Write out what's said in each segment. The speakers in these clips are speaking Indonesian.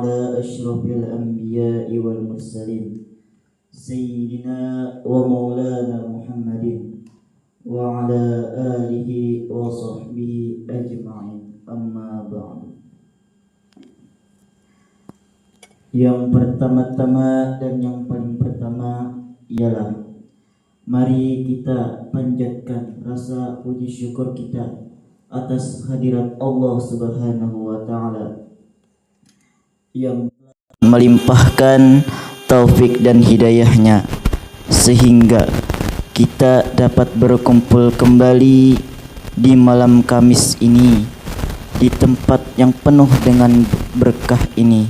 على أشرف الأنبياء والمرسلين سيدنا ومولانا محمد وعلى آله وصحبه أجمعين أما بعد. Yang pertama-tama dan yang paling pertama ialah mari kita panjatkan rasa puji syukur kita atas hadirat Allah Subhanahu wa Ta'ala yang melimpahkan taufik dan hidayahnya sehingga kita dapat berkumpul kembali di malam Kamis ini di tempat yang penuh dengan berkah ini,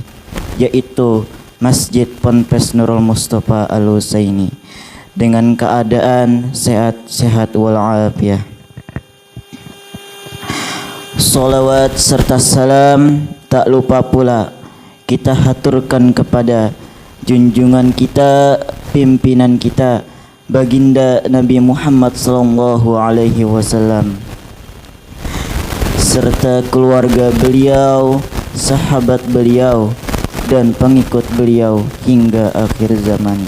yaitu Masjid Ponpes Nurul Mustafa Al-Husaini, dengan keadaan sehat-sehat walafiat. Salawat serta salam tak lupa pula kita haturkan kepada junjungan kita, pimpinan kita, baginda Nabi Muhammad sallallahu alaihi wasallam, serta keluarga beliau, sahabat beliau, dan pengikut beliau hingga akhir zaman.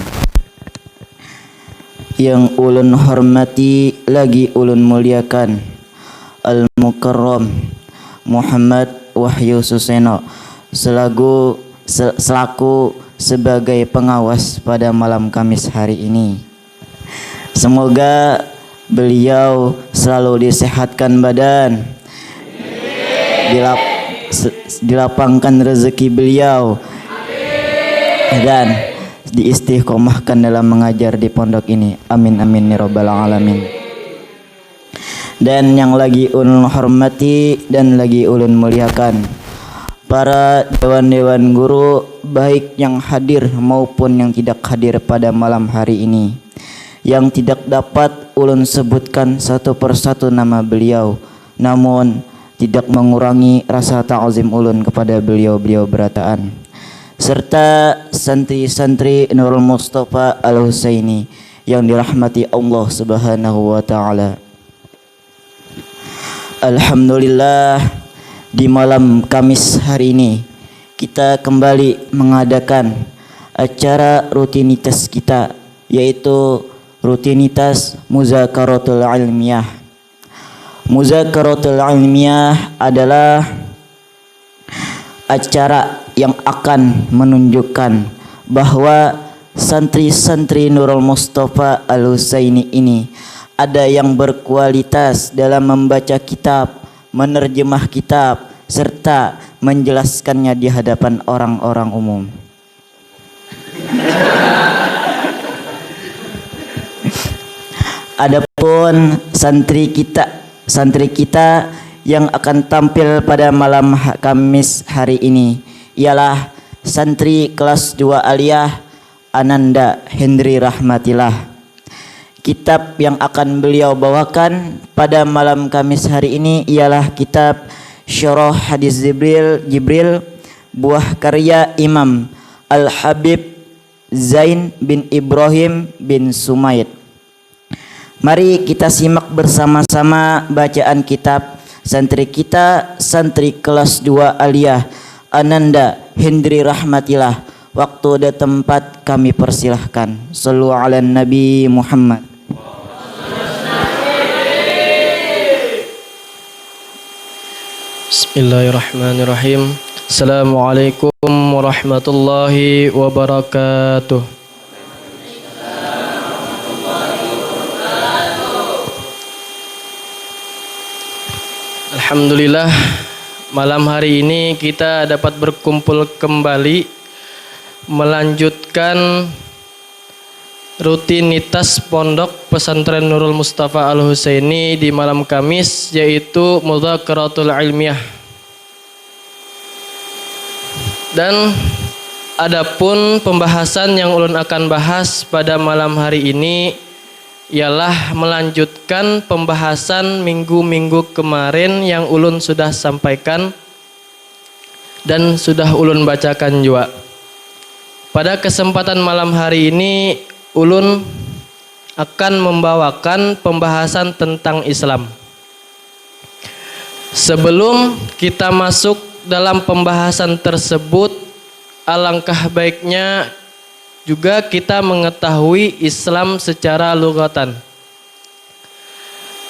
Yang ulun hormati lagi ulun muliakan Al-Mukarram Muhammad Wahyu Suseno selaku sebagai pengawas pada malam Kamis hari ini. Semoga beliau selalu disehatkan badan, dilapangkan rezeki beliau, dan diistiqomahkan dalam mengajar di pondok ini. Amin amin ya rabbal alamin. Dan yang lagi ulun hormati dan lagi ulun muliakan para dewan-dewan guru, baik yang hadir maupun yang tidak hadir pada malam hari ini, yang tidak dapat ulun sebutkan satu persatu nama beliau, namun tidak mengurangi rasa ta'zim ulun kepada beliau-beliau berataan, serta santri-santri Nurul Mustafa Al-Husaini yang dirahmati Allah Subhanahu wa Ta'ala. Alhamdulillah, di malam Kamis hari ini kita kembali mengadakan acara rutinitas kita, yaitu rutinitas Muzakaratul Ilmiah. Muzakaratul Ilmiah adalah acara yang akan menunjukkan bahwa santri-santri Nurul Mustafa Al-Husaini ini ada yang berkualitas dalam membaca kitab, menerjemah kitab, serta menjelaskannya di hadapan orang-orang umum. Adapun santri kita yang akan tampil pada malam Kamis hari ini ialah santri kelas 2 Aliyah Ananda Hendri Rahmatillah. Kitab yang akan beliau bawakan pada malam Kamis hari ini ialah kitab Syarah Hadis Jibril buah karya Imam Al-Habib Zain bin Ibrahim bin Sumaid. Mari kita simak bersama-sama bacaan kitab santri kita, santri kelas 2 Aliyah Ananda Hendri Rahmatillah. Waktu dan tempat kami persilahkan. Shallu ala Nabi Muhammad. Bismillahirrahmanirrahim. Assalamualaikum warahmatullahi wabarakatuh. Alhamdulillah, malam hari ini kita dapat berkumpul kembali melanjutkan rutinitas pondok pesantren Nurul Mustafa Al-Husaini di malam Kamis, yaitu Muzakaratul Ilmiah. Dan adapun pembahasan yang ulun akan bahas pada malam hari ini ialah melanjutkan pembahasan minggu-minggu kemarin yang ulun sudah sampaikan dan sudah ulun bacakan juga. Pada kesempatan malam hari ini ulun akan membawakan pembahasan tentang Islam. Sebelum kita masuk dalam pembahasan tersebut, alangkah baiknya juga kita mengetahui Islam secara lugatan,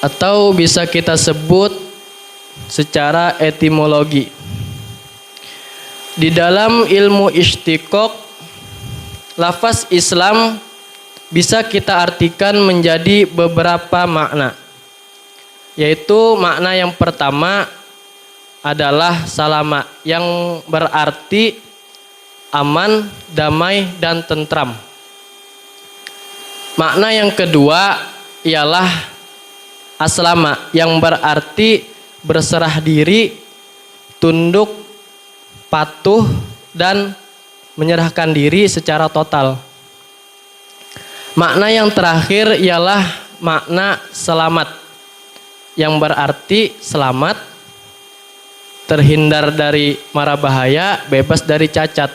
atau bisa kita sebut secara etimologi. Di dalam ilmu istiqaq, lafaz Islam bisa kita artikan menjadi beberapa makna, yaitu makna yang pertama adalah salama, yang berarti aman, damai, dan tentram. Makna yang kedua ialah aslama, yang berarti berserah diri, tunduk, patuh, dan menyerahkan diri secara total. Makna yang terakhir ialah makna selamat, yang berarti selamat, terhindar dari mara bahaya, bebas dari cacat.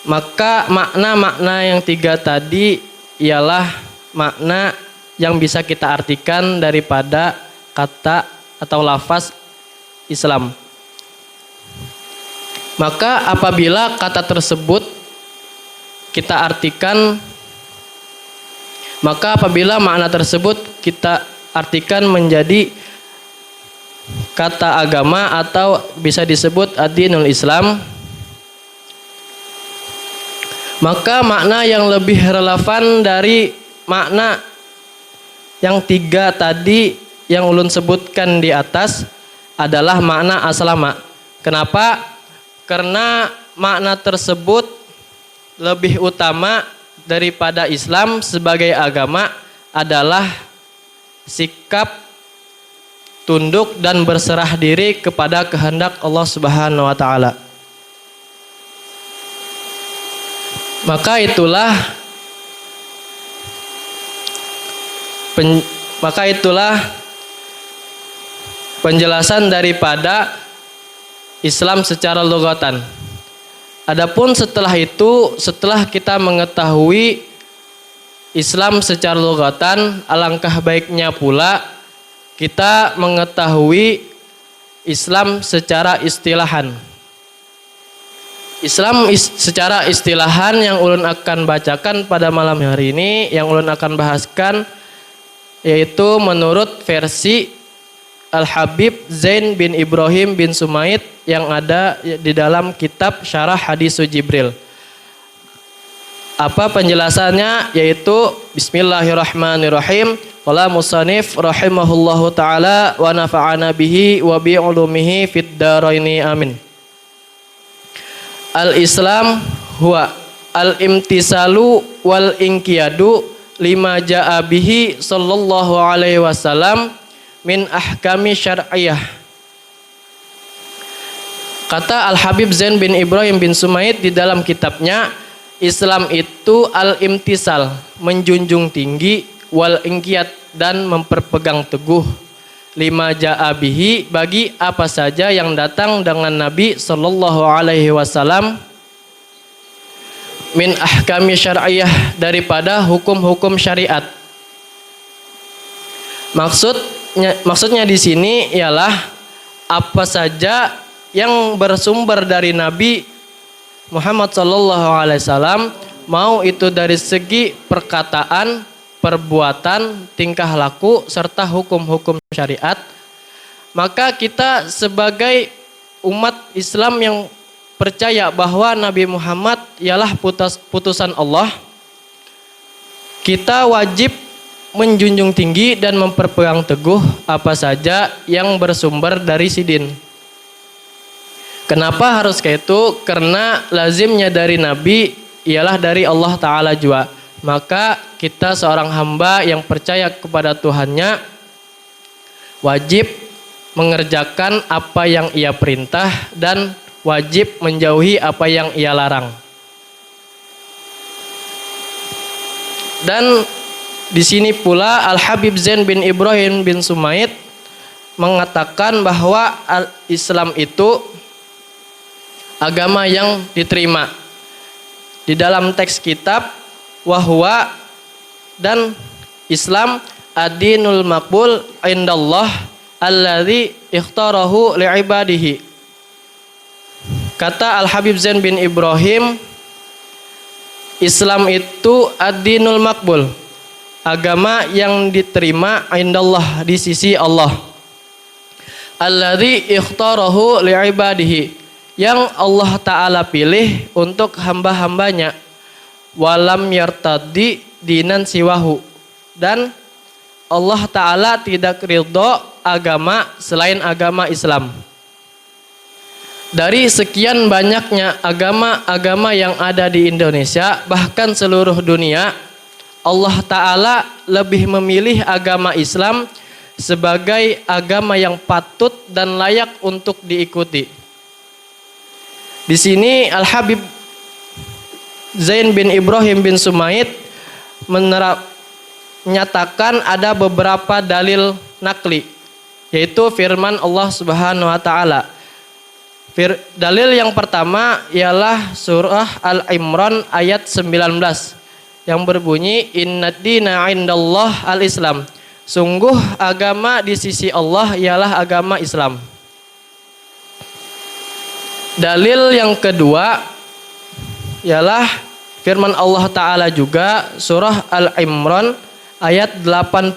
Maka makna-makna yang tiga tadi ialah makna yang bisa kita artikan daripada kata atau lafaz Islam. Maka apabila kata tersebut kita artikan, maka apabila makna tersebut kita artikan menjadi kata agama atau bisa disebut ad-dinul Islam, maka makna yang lebih relevan dari makna yang tiga tadi yang ulun sebutkan di atas adalah makna aslama. Kenapa? Karena makna tersebut lebih utama daripada Islam sebagai agama adalah sikap tunduk dan berserah diri kepada kehendak Allah Subhanahu wa taala. Maka itulah penjelasan daripada Islam secara lugatan. Adapun setelah itu, setelah kita mengetahui Islam secara lugatan, alangkah baiknya pula kita mengetahui Islam secara istilahan. Islam secara istilahan yang ulun akan bacakan pada malam hari ini, yang ulun akan bahaskan, yaitu menurut versi Al-Habib Zain bin Ibrahim bin Sumaid yang ada di dalam kitab Syarah Hadis Jibril. Apa penjelasannya? Yaitu Bismillahirrahmanirrahim. Qala musannif rahimahullahu taala wa nafa'ana bihi wa bi ulumihi fid dharaini amin. Al-Islam huwa al-imtisalu wal inqiyadu lima ja'a bihi sallallahu alaihi wasallam min ahkami syar'iyyah. Kata Al-Habib Zain bin Ibrahim bin Sumaid di dalam kitabnya, Islam itu al-imtisal, menjunjung tinggi, wal inqiyad, dan memperpegang teguh, lima ja'a bihi, bagi apa saja yang datang dengan Nabi sallallahu alaihi wasallam, min ahkami syar'iyyah, daripada hukum-hukum syariat. Maksudnya di sini ialah apa saja yang bersumber dari Nabi Muhammad sallallahu alaihi wasallam, mau itu dari segi perkataan, perbuatan, tingkah laku, serta hukum-hukum syariat, maka kita sebagai umat Islam yang percaya bahwa Nabi Muhammad ialah putusan Allah, kita wajib menjunjung tinggi dan memperpegang teguh apa saja yang bersumber dari sidin. Kenapa harus kayak itu? Karena lazimnya dari Nabi ialah dari Allah Ta'ala juga. Maka kita seorang hamba yang percaya kepada Tuhannya wajib mengerjakan apa yang Ia perintah dan wajib menjauhi apa yang Ia larang. Dan di sini pula Al-Habib Zain bin Ibrahim bin Sumaid mengatakan bahwa Islam itu agama yang diterima. Di dalam teks kitab, wahwa, dan Islam ad-dinul maqbul indallah alladzi ikhtarahu li'ibadihi. Kata Al-Habib Zain bin Ibrahim, Islam itu ad-dinul makbul, agama yang diterima indallah, di sisi Allah. Alladzi ikhtarahu li'ibadihi, yang Allah Ta'ala pilih untuk hamba-hambanya. Walam yartaddi dinan siwahu, dan Allah Ta'ala tidak ridho agama selain agama Islam. Dari sekian banyaknya agama-agama yang ada di Indonesia, bahkan seluruh dunia, Allah Ta'ala lebih memilih agama Islam sebagai agama yang patut dan layak untuk diikuti. Di sini Al-Habib Zain bin Ibrahim bin Sumaid menyatakan ada beberapa dalil nakli, yaitu firman Allah Subhanahu wa taala. Dalil yang pertama ialah surah Al-Imran ayat 19 yang berbunyi, Innad dina indallah al-Islam. Sungguh agama di sisi Allah ialah agama Islam. Dalil yang kedua ialah firman Allah Ta'ala juga surah Al-Imran ayat 85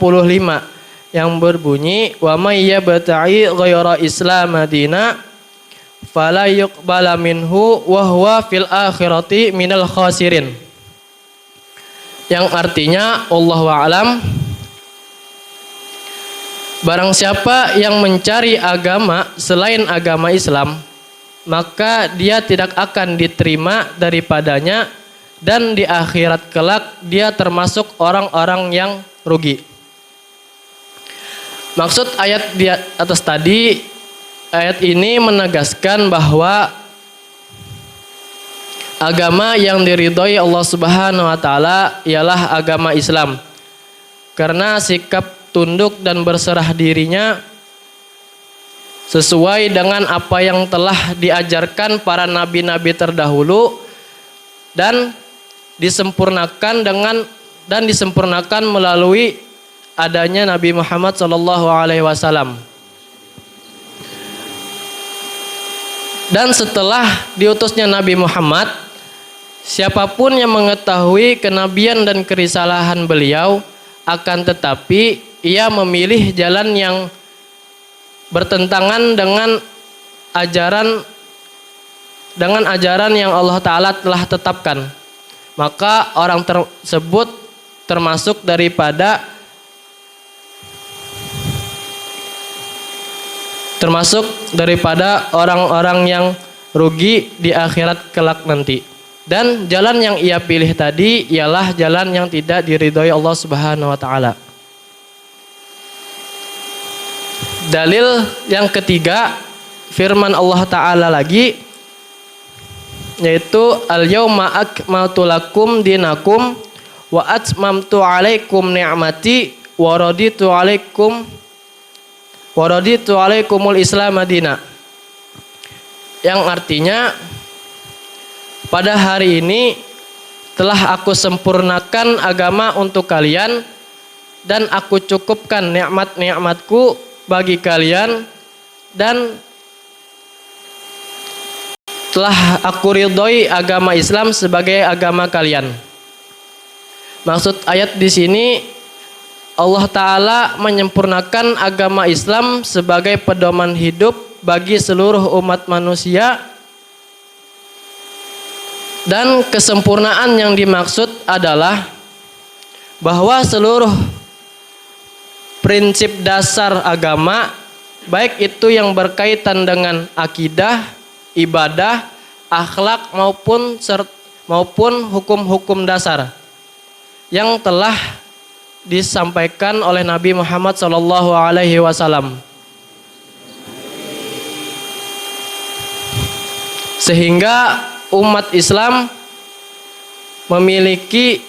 yang berbunyi, Wa may yabta'i ghaira Islam dina fala yuqbala minhu wa huwa fil akhirati minal khasirin. Yang artinya, Allahu a'lam, barang siapa yang mencari agama selain agama Islam, maka dia tidak akan diterima daripadanya, dan di akhirat kelak dia termasuk orang-orang yang rugi. Maksud ayat di atas tadi, ayat ini menegaskan bahwa agama yang diridhoi Allah Subhanahu wa taala ialah agama Islam. Karena sikap tunduk dan berserah dirinya sesuai dengan apa yang telah diajarkan para nabi-nabi terdahulu dan disempurnakan melalui adanya Nabi Muhammad SAW. Dan setelah diutusnya Nabi Muhammad, siapapun yang mengetahui kenabian dan kerisalahan beliau, akan tetapi ia memilih jalan yang bertentangan dengan ajaran yang Allah Ta'ala telah tetapkan, maka orang tersebut termasuk daripada orang-orang yang rugi di akhirat kelak nanti. Dan jalan yang ia pilih tadi ialah jalan yang tidak diridhoi Allah Subhanahu wa taala. Dalil yang ketiga, firman Allah Ta'ala lagi, yaitu al-yauma akmaltu lakum dinakum wa atmamtu alaikum ni'mati wa raditu alaikumul Islam madina. Yang artinya, pada hari ini telah aku sempurnakan agama untuk kalian dan aku cukupkan nikmat-nikmatku bagi kalian, dan telah aku ridhoi agama Islam sebagai agama kalian. Maksud ayat di sini, Allah Ta'ala menyempurnakan agama Islam sebagai pedoman hidup bagi seluruh umat manusia, dan kesempurnaan yang dimaksud adalah bahwa seluruh prinsip dasar agama, baik itu yang berkaitan dengan akidah, ibadah, akhlak maupun hukum-hukum dasar yang telah disampaikan oleh Nabi Muhammad SAW. Sehingga umat Islam memiliki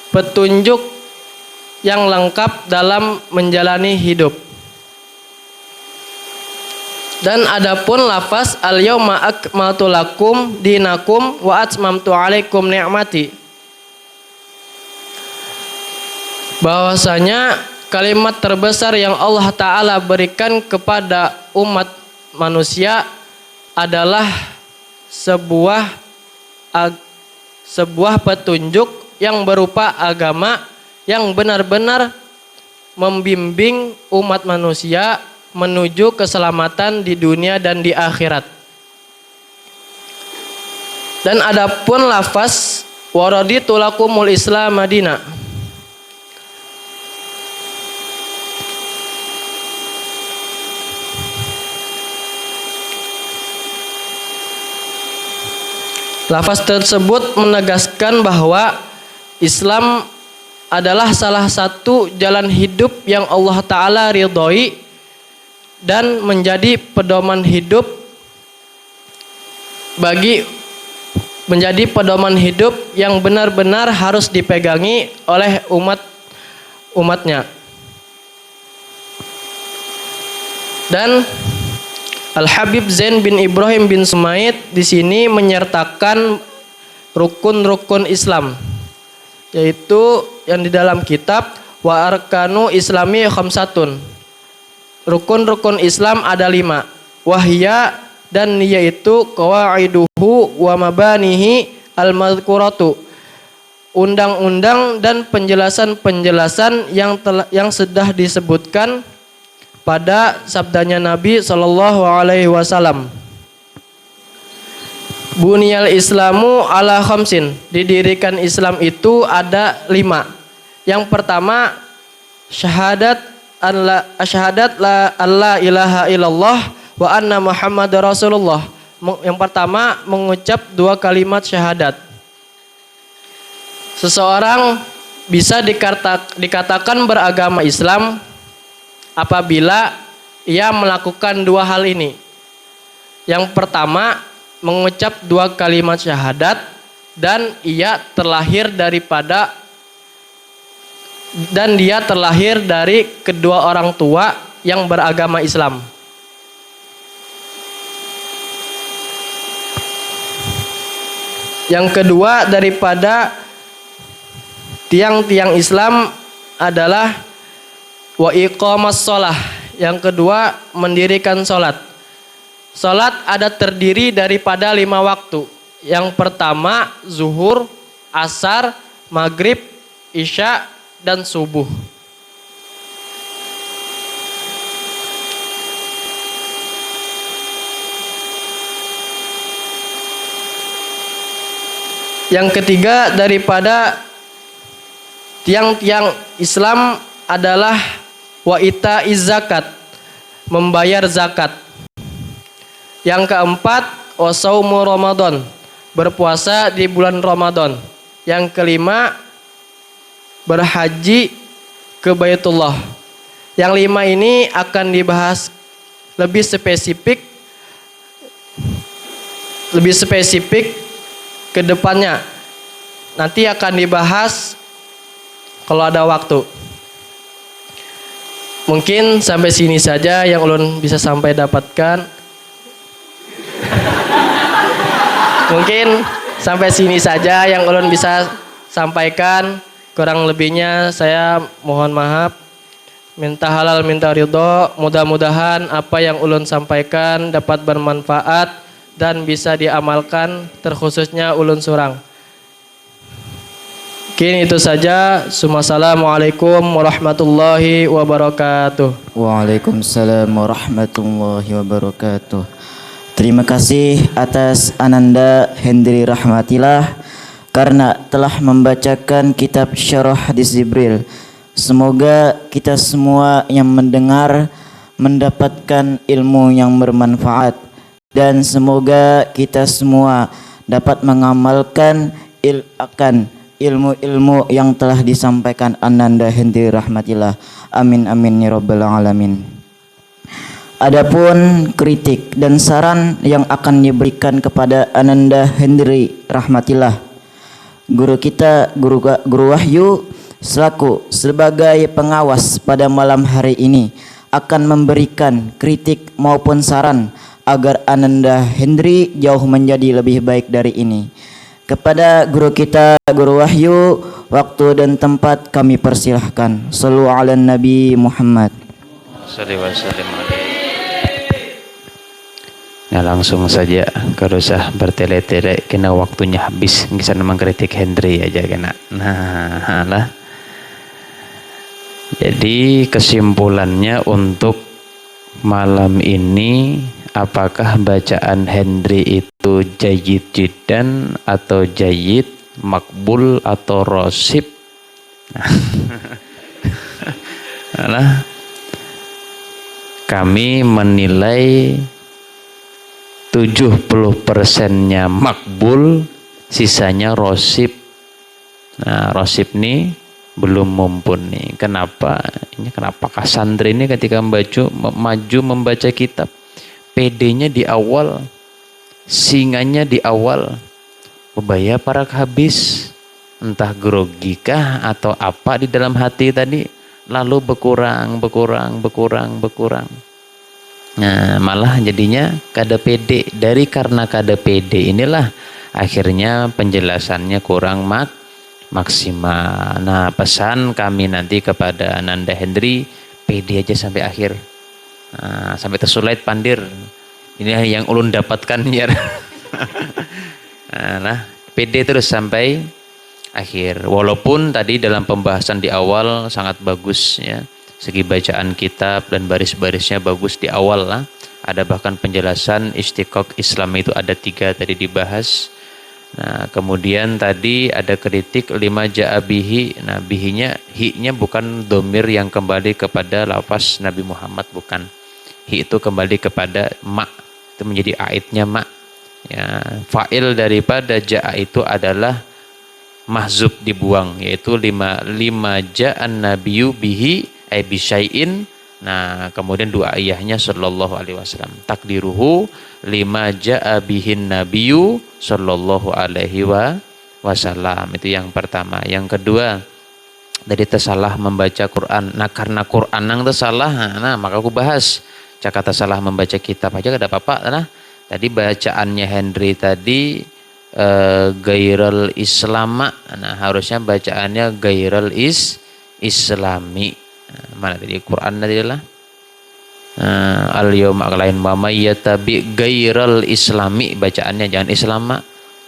petunjuk yang lengkap dalam menjalani hidup. Dan adapun lafaz al-yauma akmaltu lakum dinakum wa atmamtu alaikum ni'mati, bahwasanya kalimat terbesar yang Allah Ta'ala berikan kepada umat manusia adalah sebuah petunjuk yang berupa agama yang benar-benar membimbing umat manusia menuju keselamatan di dunia dan di akhirat. Dan adapun lafaz waraditu lakumul Islam Madinah, lafaz tersebut menegaskan bahwa Islam adalah salah satu jalan hidup yang Allah Ta'ala ridhoi dan menjadi pedoman hidup yang benar-benar harus dipegangi oleh umatnya. Dan Al-Habib Zain bin Ibrahim bin Sumaid di sini menyertakan rukun-rukun Islam, yaitu yang di dalam kitab wa arkanu islami khamsatun. Rukun-rukun Islam ada 5. Wahya, dan yaitu qawaiduhu wa mabanihi al-madhkuratu. Undang-undang dan penjelasan-penjelasan yang sudah disebutkan pada sabdanya Nabi sallallahu alaihi wasallam. Buniyal Islamu ala khamsin. Didirikan Islam itu ada 5. Yang pertama syahadat la ilaha illallah wa anna Muhammad Rasulullah. Yang pertama mengucap 2 kalimat syahadat. Seseorang bisa dikatakan beragama Islam apabila ia melakukan 2 hal ini. Yang pertama mengucap 2 kalimat syahadat dan dia terlahir dari kedua orang tua yang beragama Islam. Yang kedua daripada tiang-tiang Islam adalah wa iqamas shalah. Yang kedua mendirikan salat. Salat ada terdiri daripada 5 waktu. Yang pertama zuhur, asar, maghrib, isya, dan subuh. Yang ketiga daripada tiang-tiang Islam adalah wa itaiz zakat, membayar zakat. Yang keempat wa saumu Ramadan, berpuasa di bulan Ramadan. Yang kelima berhaji ke Baitullah. Yang 5 ini akan dibahas lebih spesifik ke depannya. Nanti akan dibahas kalau ada waktu. Mungkin sampai sini saja yang ulun bisa sampai dapatkan. Mungkin sampai sini saja yang ulun bisa sampaikan. Kurang lebihnya saya mohon maaf. Minta halal, minta ridho. Mudah-mudahan apa yang ulun sampaikan dapat bermanfaat dan bisa diamalkan, terkhususnya ulun surang. Mungkin itu saja. Assalamualaikum warahmatullahi wabarakatuh. Waalaikumsalam warahmatullahi wabarakatuh. Terima kasih atas Ananda Hendri Rahmatillah karena telah membacakan kitab Syarah Hadis Jibril. Semoga kita semua yang mendengar mendapatkan ilmu yang bermanfaat dan semoga kita semua dapat mengamalkan akan ilmu-ilmu yang telah disampaikan Ananda Hendri Rahmatillah. Amin amin ya rabbal alamin. Adapun kritik dan saran yang akan diberikan kepada Ananda Hendri Rahmatillah, guru kita, Guru Wahyu selaku sebagai pengawas pada malam hari ini akan memberikan kritik maupun saran agar Ananda Hendri jauh menjadi lebih baik dari ini. Kepada guru kita, Guru Wahyu, waktu dan tempat kami persilahkan. Shallu ala Nabi Muhammad. Nah langsung saja, kalau usah bertele-tele, kena waktunya habis. Bisa memang kritik Hendri aja kena. Nah lah. Jadi kesimpulannya untuk malam ini, apakah bacaan Hendri itu jayyid jiddan atau jayyid, makbul atau rosib? Nah, kami menilai 70%-nya makbul, sisanya rosib. Nah, rosib nih belum mumpuni. Kenapa? Ini kenapa santri ini ketika maju membaca kitab, PD-nya di awal, singanya di awal, bebaya parak habis, entah grogikah atau apa di dalam hati tadi, lalu berkurang. Nah, malah jadinya kada pede. Karena kada pede inilah akhirnya penjelasannya kurang maksimal. Nah, pesan kami nanti kepada Ananda Hendri, pede aja sampai akhir. Nah, sampai tersulait pandir. Ini yang ulun dapatkan ya. Nah, pede terus sampai akhir. Walaupun tadi dalam pembahasan di awal sangat bagus ya. Segi bacaan kitab dan baris-barisnya bagus di awal lah. Ada bahkan penjelasan istiqaq Islam itu ada 3 tadi dibahas. Nah, kemudian tadi ada kritik 5 ja'abihi. Nah, bihinya, hi-nya bukan domir yang kembali kepada lafaz Nabi Muhammad, bukan. Hi itu kembali kepada ma. Itu menjadi aidnya ma. Ya, fa'il daripada ja'a itu adalah mahzub, dibuang, yaitu 5 ja'an nabiyyu bihi ay bisyai'in. Nah, kemudian 2 ayahnya sallallahu alaihi wasallam. Takdiruhu 5 ja'a bihin nabiyyu sallallahu alaihi wasallam. Itu yang pertama. Yang kedua, dari tersalah membaca Quran. Nah, karena Quran nang tersalah, nah maka aku bahas. Cakap tersalah membaca kitab aja kada apa-apa. Nah, tadi bacaannya Hendri tadi gairal islama. Nah, harusnya bacaannya gairal islami. Mana tadi Quran tadi lah. Al-yawma lain mama yatabi gairal islami, bacaannya jangan islama.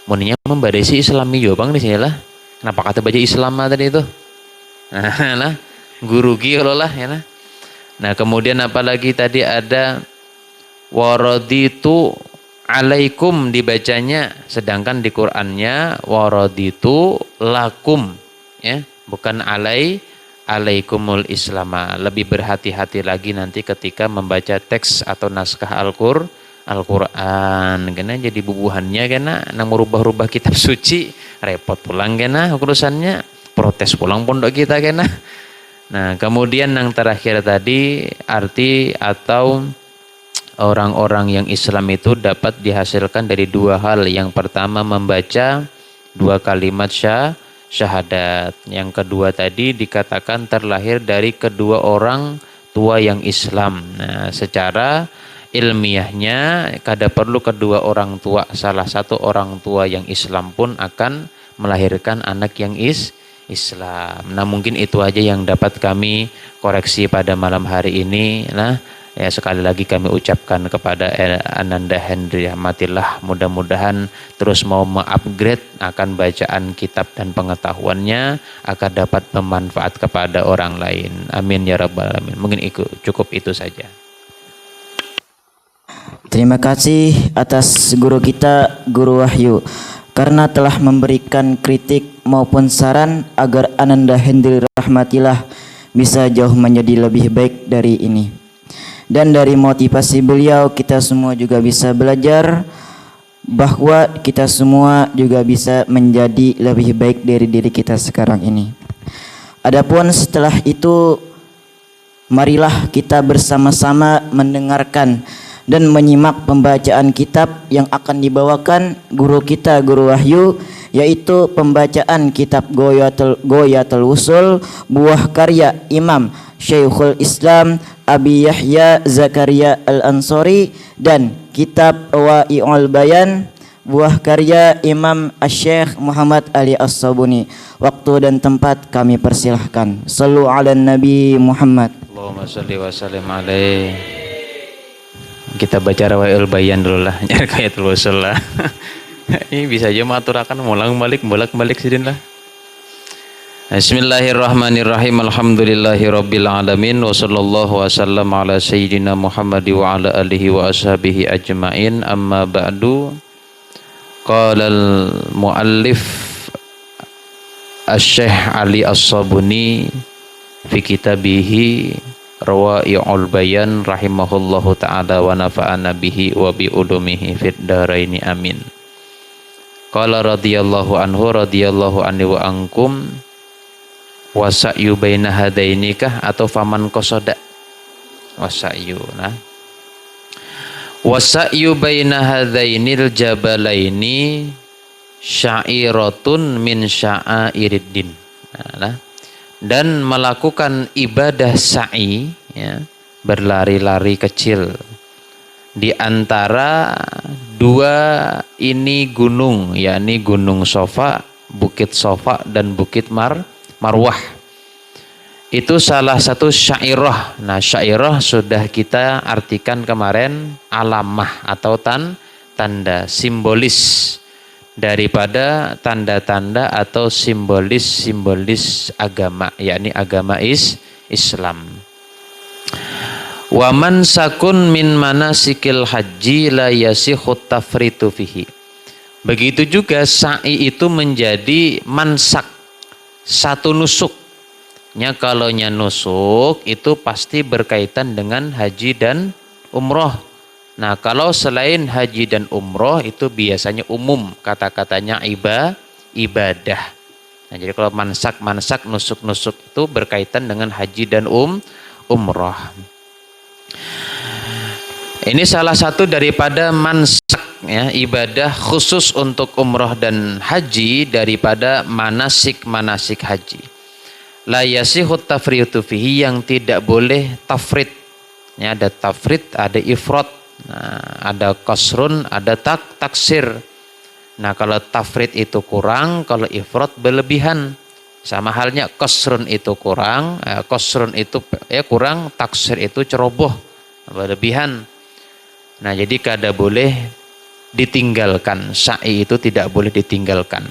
Muninya membadasi islami juga bang di sini lah. Kenapa kata baca islama tadi itu? Nah, guru kalau lah ya nah. Nah, kemudian apalagi tadi ada waraditu alaikum dibacanya, sedangkan di Qur'annya waraditu lakum ya, bukan alaikumul islama. Lebih berhati-hati lagi nanti ketika membaca teks atau naskah Al-Quran. Karena jadi bubuhannya karena nang merubah-rubah kitab suci, repot pulang karena urusannya, protes pulang pondok kita karena. Nah, kemudian yang terakhir tadi arti atau orang-orang yang Islam itu dapat dihasilkan dari 2 hal. Yang pertama membaca 2 kalimat syahadat. Yang kedua tadi dikatakan terlahir dari kedua orang tua yang Islam. Nah, secara ilmiahnya kada perlu kedua orang tua, salah satu orang tua yang Islam pun akan melahirkan anak yang Islam. Nah, mungkin itu aja yang dapat kami koreksi pada malam hari ini. Nah, ya sekali lagi kami ucapkan kepada Ananda Hendri, matilah, mudah-mudahan terus mau mengupgrade akan bacaan kitab dan pengetahuannya agar dapat bermanfaat kepada orang lain. Amin ya rabbal alamin. Mungkin cukup itu saja. Terima kasih atas guru kita, Guru Wahyu, karena telah memberikan kritik maupun saran agar Ananda Hendri rahmatillah bisa jauh menjadi lebih baik dari ini. Dan dari motivasi beliau kita semua juga bisa belajar bahwa kita semua juga bisa menjadi lebih baik dari diri kita sekarang ini. Adapun setelah itu, marilah kita bersama-sama mendengarkan dan menyimak pembacaan kitab yang akan dibawakan guru kita, Guru Wahyu, yaitu pembacaan kitab Ghoyatul Wusul, buah karya Imam Syekhul Islam Abi Yahya Zakaria Al-Ansari, dan kitab Wa'i'ul Bayan, buah karya Imam Asy-Syaikh Muhammad Ali As-Sabuni. Waktu dan tempat kami persilahkan. Sallu ala Nabi Muhammad. Allahumma shalli wa sallim alaihi. Kita baca Rawaul Bayan dulu lah, nyari Hayatul Usul lah. Ini bisa aja maturakan bolak-balik sidin lah. Bismillahirrahmanirrahim. Alhamdulillahirabbil alamin wa sallallahu wasallam ala sayyidina Muhammad wa ala alihi wa ashabihi ajmain. Amma ba'du. Qala al-muallif Asy-Syaikh Ali As-Sabuni fi kitabihi Rawa'i'ul Bayan rahimahullahu ta'ala wa nafa'ana bihi wa bi ulumihi fid dharaini amin. Qala radhiyallahu anhu radhiyallahu anhu wa ankum wasa'yu baina hadainikah atau faman qasada wasa'yu nah wasa'yu baina hadainil jabalaini sya'iratun min sya'airiddin. Nah, dan melakukan ibadah sa'i ya, berlari-lari kecil di antara dua ini gunung, yakni Gunung Sofa, Bukit Sofa dan Bukit Marwah. Itu salah satu syairah. Nah, syairah sudah kita artikan kemarin alamah atau tanda simbolis daripada tanda-tanda atau simbolis agama, yakni agama Islam. Wa man sakun min manasikil haji la yasihu tafritu fihi. Begitu juga sa'i itu menjadi mansak, satu nusuknya. Kalau nusuk itu pasti berkaitan dengan haji dan umroh. Nah, kalau selain haji dan umroh itu biasanya umum, kata-katanya ibadah. Nah, jadi kalau mansak, nusuk itu berkaitan dengan haji dan umroh. Ini salah satu daripada mansak ya, ibadah khusus untuk umroh dan haji daripada manasik haji. La yasihut tafritu fihi, yang tidak boleh tafrid. Ya, ada tafrid, ada ifrat. Nah, ada qasrun, ada taksir. Nah, kalau tafrid itu kurang, kalau ifrat berlebihan. Sama halnya qasrun itu kurang, qasrun itu kurang, taksir itu ceroboh, berlebihan. Nah, jadi kada boleh ditinggalkan. Sa'i itu tidak boleh ditinggalkan.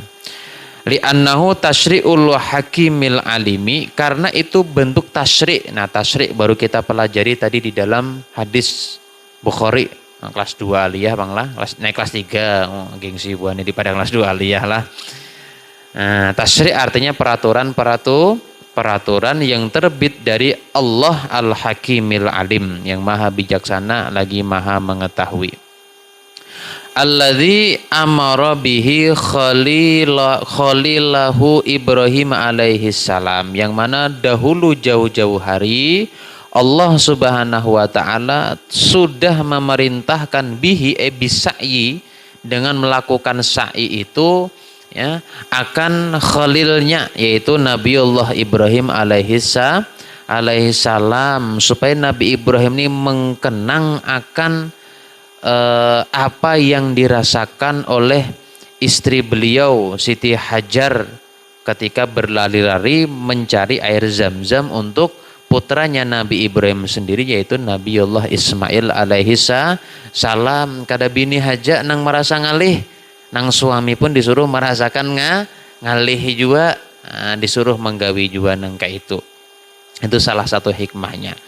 Li'annahu tasyri'ul hakimil alimi, karena itu bentuk tasyri'. Nah, tasyri' baru kita pelajari tadi di dalam hadis Bukhari, kelas 2 aliyah bang lah, naik kelas 3, gengsi buahnya di pada kelas 2 aliyah lah. Nah, tasyri' artinya peraturan yang terbit dari Allah Al-Hakimil Alim, yang maha bijaksana lagi maha mengetahui. Alladzi amara bihi khalilahu Ibrahim alaihi salam, yang mana dahulu jauh-jauh hari Allah Subhanahu wa taala sudah memerintahkan bihi bisa'yi, dengan melakukan sa'i itu ya, akan khalilnya, yaitu Nabiullah Ibrahim alaihi salam, supaya Nabi Ibrahim ini mengkenang akan apa yang dirasakan oleh istri beliau Siti Hajar ketika berlari-lari mencari air Zam-Zam untuk putranya Nabi Ibrahim sendiri, yaitu Nabiullah Ismail alaihi salam. Kada bini haja nang merasa ngalih, nang suami pun disuruh merasakan ngalih juga, disuruh menggawi juga nang itu. Itu salah satu hikmahnya.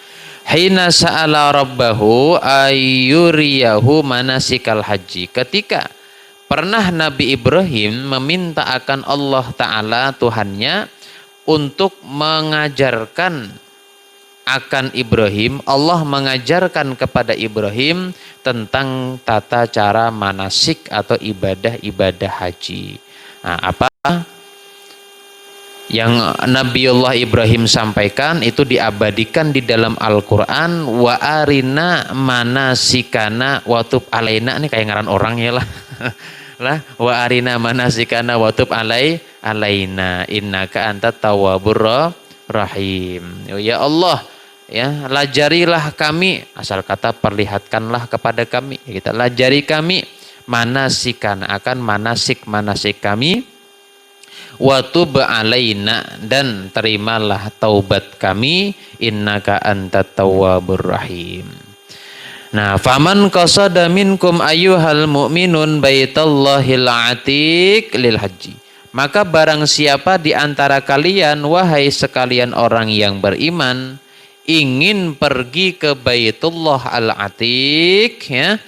Hina sa'ala rabbahu ayyuriyahu manasikal haji. Ketika pernah Nabi Ibrahim meminta akan Allah Ta'ala Tuhannya untuk mengajarkan akan Ibrahim, Allah mengajarkan kepada Ibrahim tentang tata cara manasik atau ibadah haji. Nah, apa yang Nabiullah Ibrahim sampaikan itu diabadikan di dalam Al-Quran. Wa arina manasikana watub alaina, ini kayak ngaran orang ya lah. Wa arina manasikana watub alaina innaka antat tawwabur rahim. Ya Allah, ya lajarilah kami, asal kata perlihatkanlah kepada kami, kita lajari kami manasikan, akan manasik kami, wa tub alaina, dan terimalah taubat kami, innaka antat tawwabur rahim. Nah, faman qasada minkum ayyuhal mu'minun baitallahil atiq lil haji. Maka barang siapa di antara kalian, wahai sekalian orang yang beriman, ingin pergi ke Baitullah al-Atiq ya,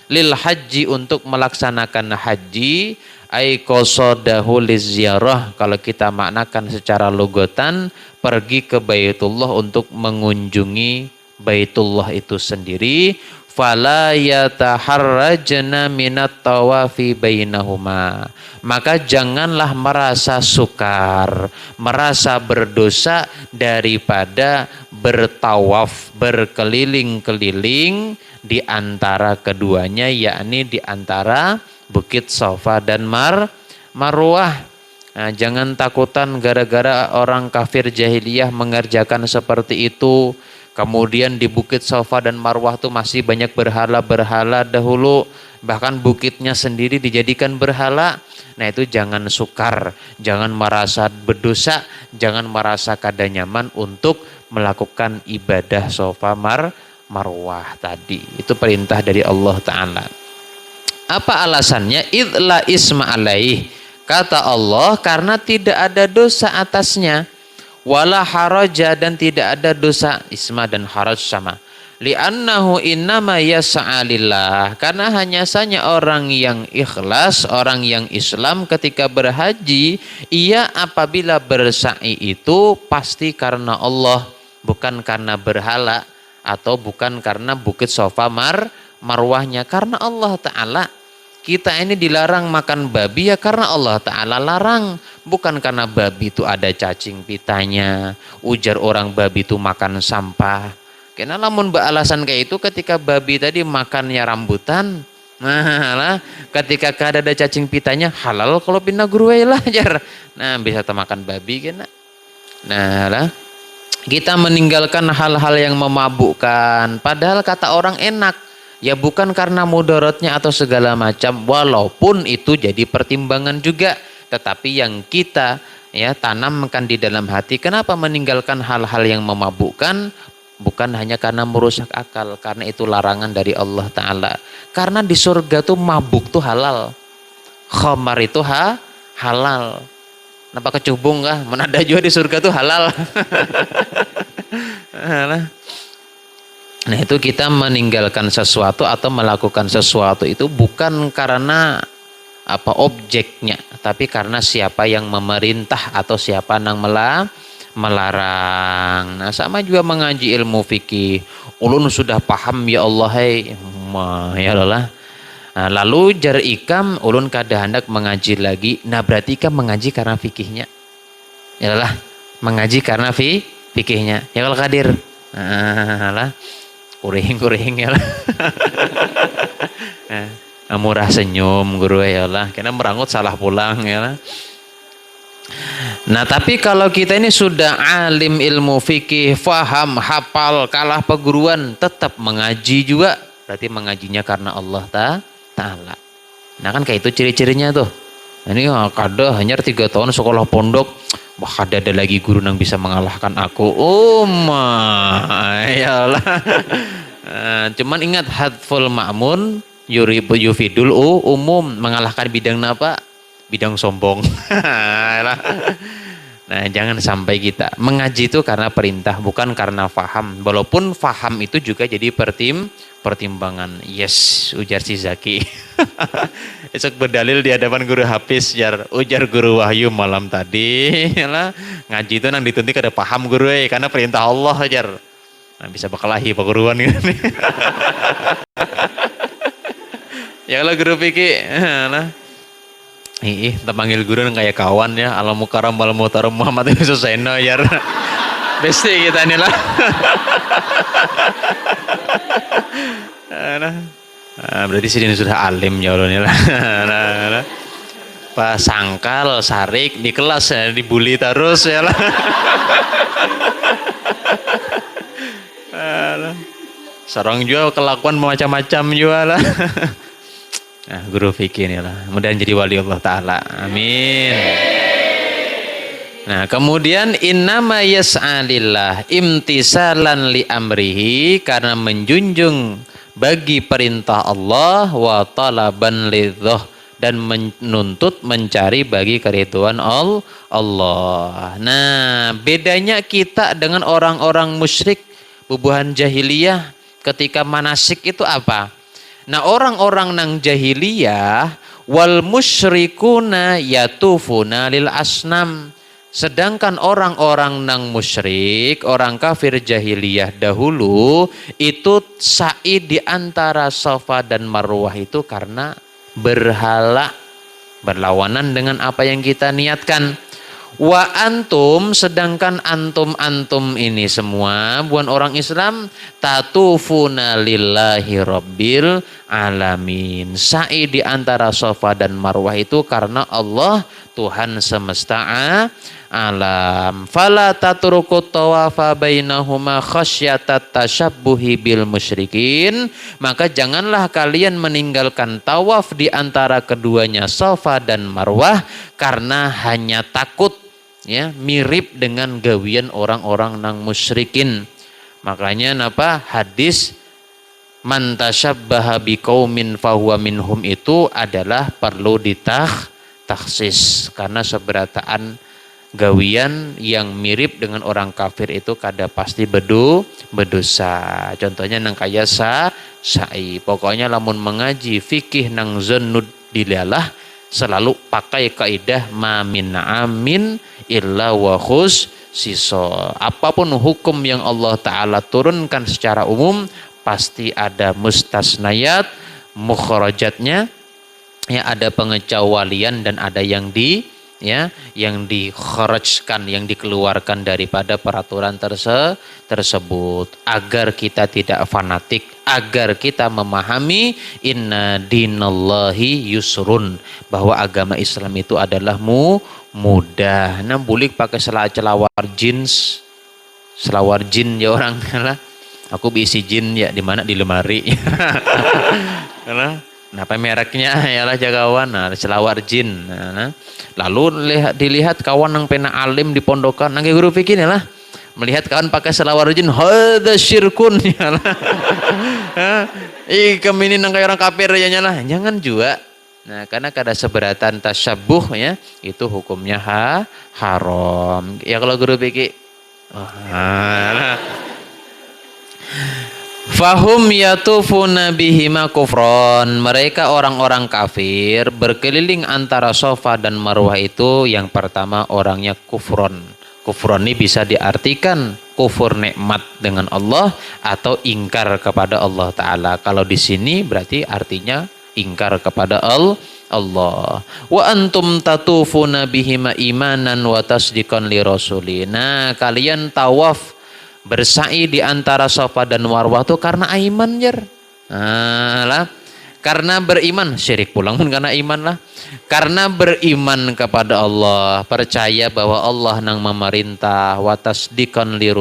lil haji untuk melaksanakan haji, ai qasadahu liziarah, kalau kita maknakan secara logotan, pergi ke Baitullah untuk mengunjungi Baitullah itu sendiri, fala yataharrajna minat tawafi bainahuma, maka janganlah merasa sukar, merasa berdosa daripada bertawaf, berkeliling-keliling di antara keduanya, yakni di antara Bukit Safa dan Marwah. Nah, jangan takutan gara-gara orang kafir jahiliyah mengerjakan seperti itu. Kemudian di Bukit Safa dan Marwah tuh masih banyak berhala-berhala dahulu. Bahkan bukitnya sendiri dijadikan berhala. Nah itu jangan sukar, jangan merasa berdosa, jangan merasa kada nyaman untuk melakukan ibadah Safa Marwah tadi. Itu perintah dari Allah Ta'ala. Apa alasannya? Idla isma alaih. Kata Allah, karena tidak ada dosa atasnya. Wala haraja, dan tidak ada dosa. Isma dan haraj sama. Li'annahu innama yas'a lillah, karena hanya saja orang yang ikhlas, orang yang Islam ketika berhaji, ia apabila bersa'i itu pasti karena Allah, bukan karena berhala atau bukan karena Bukit Safa Marwahnya, karena Allah Ta'ala. Kita ini dilarang makan babi ya karena Allah Ta'ala larang. Bukan karena babi itu ada cacing pitanya. Ujar orang babi itu makan sampah. Karena namun alasan kayak itu ketika babi tadi makannya rambutan. Nah lah, ketika ada cacing pitanya halal kalau pindah guruwe lah jar. Nah bisa makan babi kena. Nah lah, kita meninggalkan hal-hal yang memabukkan. Padahal kata orang enak. Ya bukan karena mudaratnya atau segala macam, walaupun itu jadi pertimbangan juga, tetapi yang kita ya tanamkan di dalam hati, kenapa meninggalkan hal-hal yang memabukkan? Bukan hanya karena merusak akal, karena itu larangan dari Allah Ta'ala. Karena di surga tuh mabuk tuh halal, khamar itu halal. Nampak kecubung kah? Menada juga di surga tuh halal. Nah itu kita meninggalkan sesuatu atau melakukan sesuatu itu bukan karena apa objeknya, tapi karena siapa yang memerintah atau siapa yang melarang. Nah sama juga mengaji ilmu fikih. Ulun sudah paham ya Allah, ya Allah. Nah, lalu jar ikam ulun kada hendak mengaji lagi. Nah berarti ikam mengaji karena fikihnya. Ya Allah, mengaji karena fikihnya. Ya Allah kadir. Nah, lah. Kuring ya lah. Murah senyum guru ya lah. Karena merangut salah pulang ya lah. Nah tapi kalau kita ini sudah alim ilmu fikih, faham, hafal, kalah perguruan, tetap mengaji juga. Berarti mengajinya karena Allah Ta'ala. Nah kan kayak itu ciri-cirinya tuh. Ini kada hanya 3 tahun sekolah pondok, wah kada ada lagi guru yang bisa mengalahkan aku. Ya Allah. Cuman ingat hadful ma'mun yufidul umum, mengalahkan bidang apa? Bidang sombong. Nah jangan sampai kita mengaji itu karena perintah, bukan karena faham. Walaupun faham itu juga jadi pertimbangan. Yes, ujar si Zaki. Esok berdalil di hadapan guru Hafiz, ujar guru Wahyu malam tadi. Ngaji itu nang dituntut kada paham guru, karena perintah Allah ajar. Nah, bisa bakalahi perguruan kan. Ya kalau guru fikih, nah. Terpanggil guru kayak kawan ya, Al Mukarram Wal Muhtaram Muhammad Suseno ya. Besti kita inilah. Berarti sini sudah alim ya Allah inilah. Pas sangkal, sarik di kelas ya, dibully terus ya lah. Sarang juga kelakuan macam-macam juga lah. Nah, guru fikih ini lah. Mudah-mudahan jadi wali Allah Ta'ala. Amin. Nah, kemudian innama yas'a lillah imtisalan li amrihi, karena menjunjung bagi perintah Allah wa talaban lidhah dan menuntut mencari bagi keridhaan Allah. Nah, bedanya kita dengan orang-orang musyrik bubuhan jahiliyah ketika manasik itu apa? Nah, orang-orang nang jahiliyah wal musyrikuna yatufuna lil asnam. Sedangkan orang-orang nang musyrik, orang kafir jahiliyah dahulu itu sa'i di antara Safa dan Marwah itu karena berhala, berlawanan dengan apa yang kita niatkan. Wa antum, sedangkan antum ini semua bukan orang Islam, tatufuna lillahi rabbil alamin. Sa'i di antara Safa dan Marwah itu karena Allah Tuhan semesta alam. Fala tatrukut tawafa bainahuma khasyatat tasyabbuhi bil musyrikin. Maka janganlah kalian meninggalkan tawaf di antara keduanya Safa dan Marwah karena hanya takut ya mirip dengan gawian orang-orang nang musyrikin. Makanya napa hadis man tasyabbaha biqaumin fahuwa minhum itu adalah perlu takhsis karena seberataan gawian yang mirip dengan orang kafir itu kada pasti berdosa. Contohnya nang kaya sa'i. Pokoknya lamun mengaji fikih nang zunnud dilalah selalu pakai kaidah ma min amin illa wa khussiso. Apapun hukum yang Allah Ta'ala turunkan secara umum pasti ada mustasnayat, mukhrajatnya, ya ada pengecualian dan ada yang dikharajkan, yang dikeluarkan daripada peraturan tersebut agar kita tidak fanatik, agar kita memahami inna dinallahi yusrun, bahwa agama Islam itu adalah mudah. Nah, bulik pakai selawar jeans, selawar jin ya orang lah. Aku bisi jin ya di mana di lemari. Kenapa mereknya ialah jagawan, nah, selawar jin. Nah, lalu dilihat kawan yang pena alim di pondokan, nang guru fikih lah. Melihat kawan pakai selawar jin, hadza syirkun ya lah. Kami ini nang kayak orang kafir ya lah. Jangan juga. Nah, karena kada seberatan tasyabuh ya, itu hukumnya haram. Ya kalau guru fikih. Fahum yatufuna bihima kufron. Mereka orang-orang kafir berkeliling antara Safa dan Marwah itu yang pertama orangnya kufron. Kufron ini bisa diartikan kufur nikmat dengan Allah atau ingkar kepada Allah Ta'ala. Kalau di sini berarti artinya ingkar kepada Allah. Wa antum tatufuna bihima imanan wa tasdiqan li rasuli. Nah, kalian tawaf bersa'i di antara Safa dan Marwah itu karena iman jar. Karena beriman, syirik pulang pun karena iman lah. Karena beriman kepada Allah, percaya bahwa Allah nang memerintah, wa tasdiqan li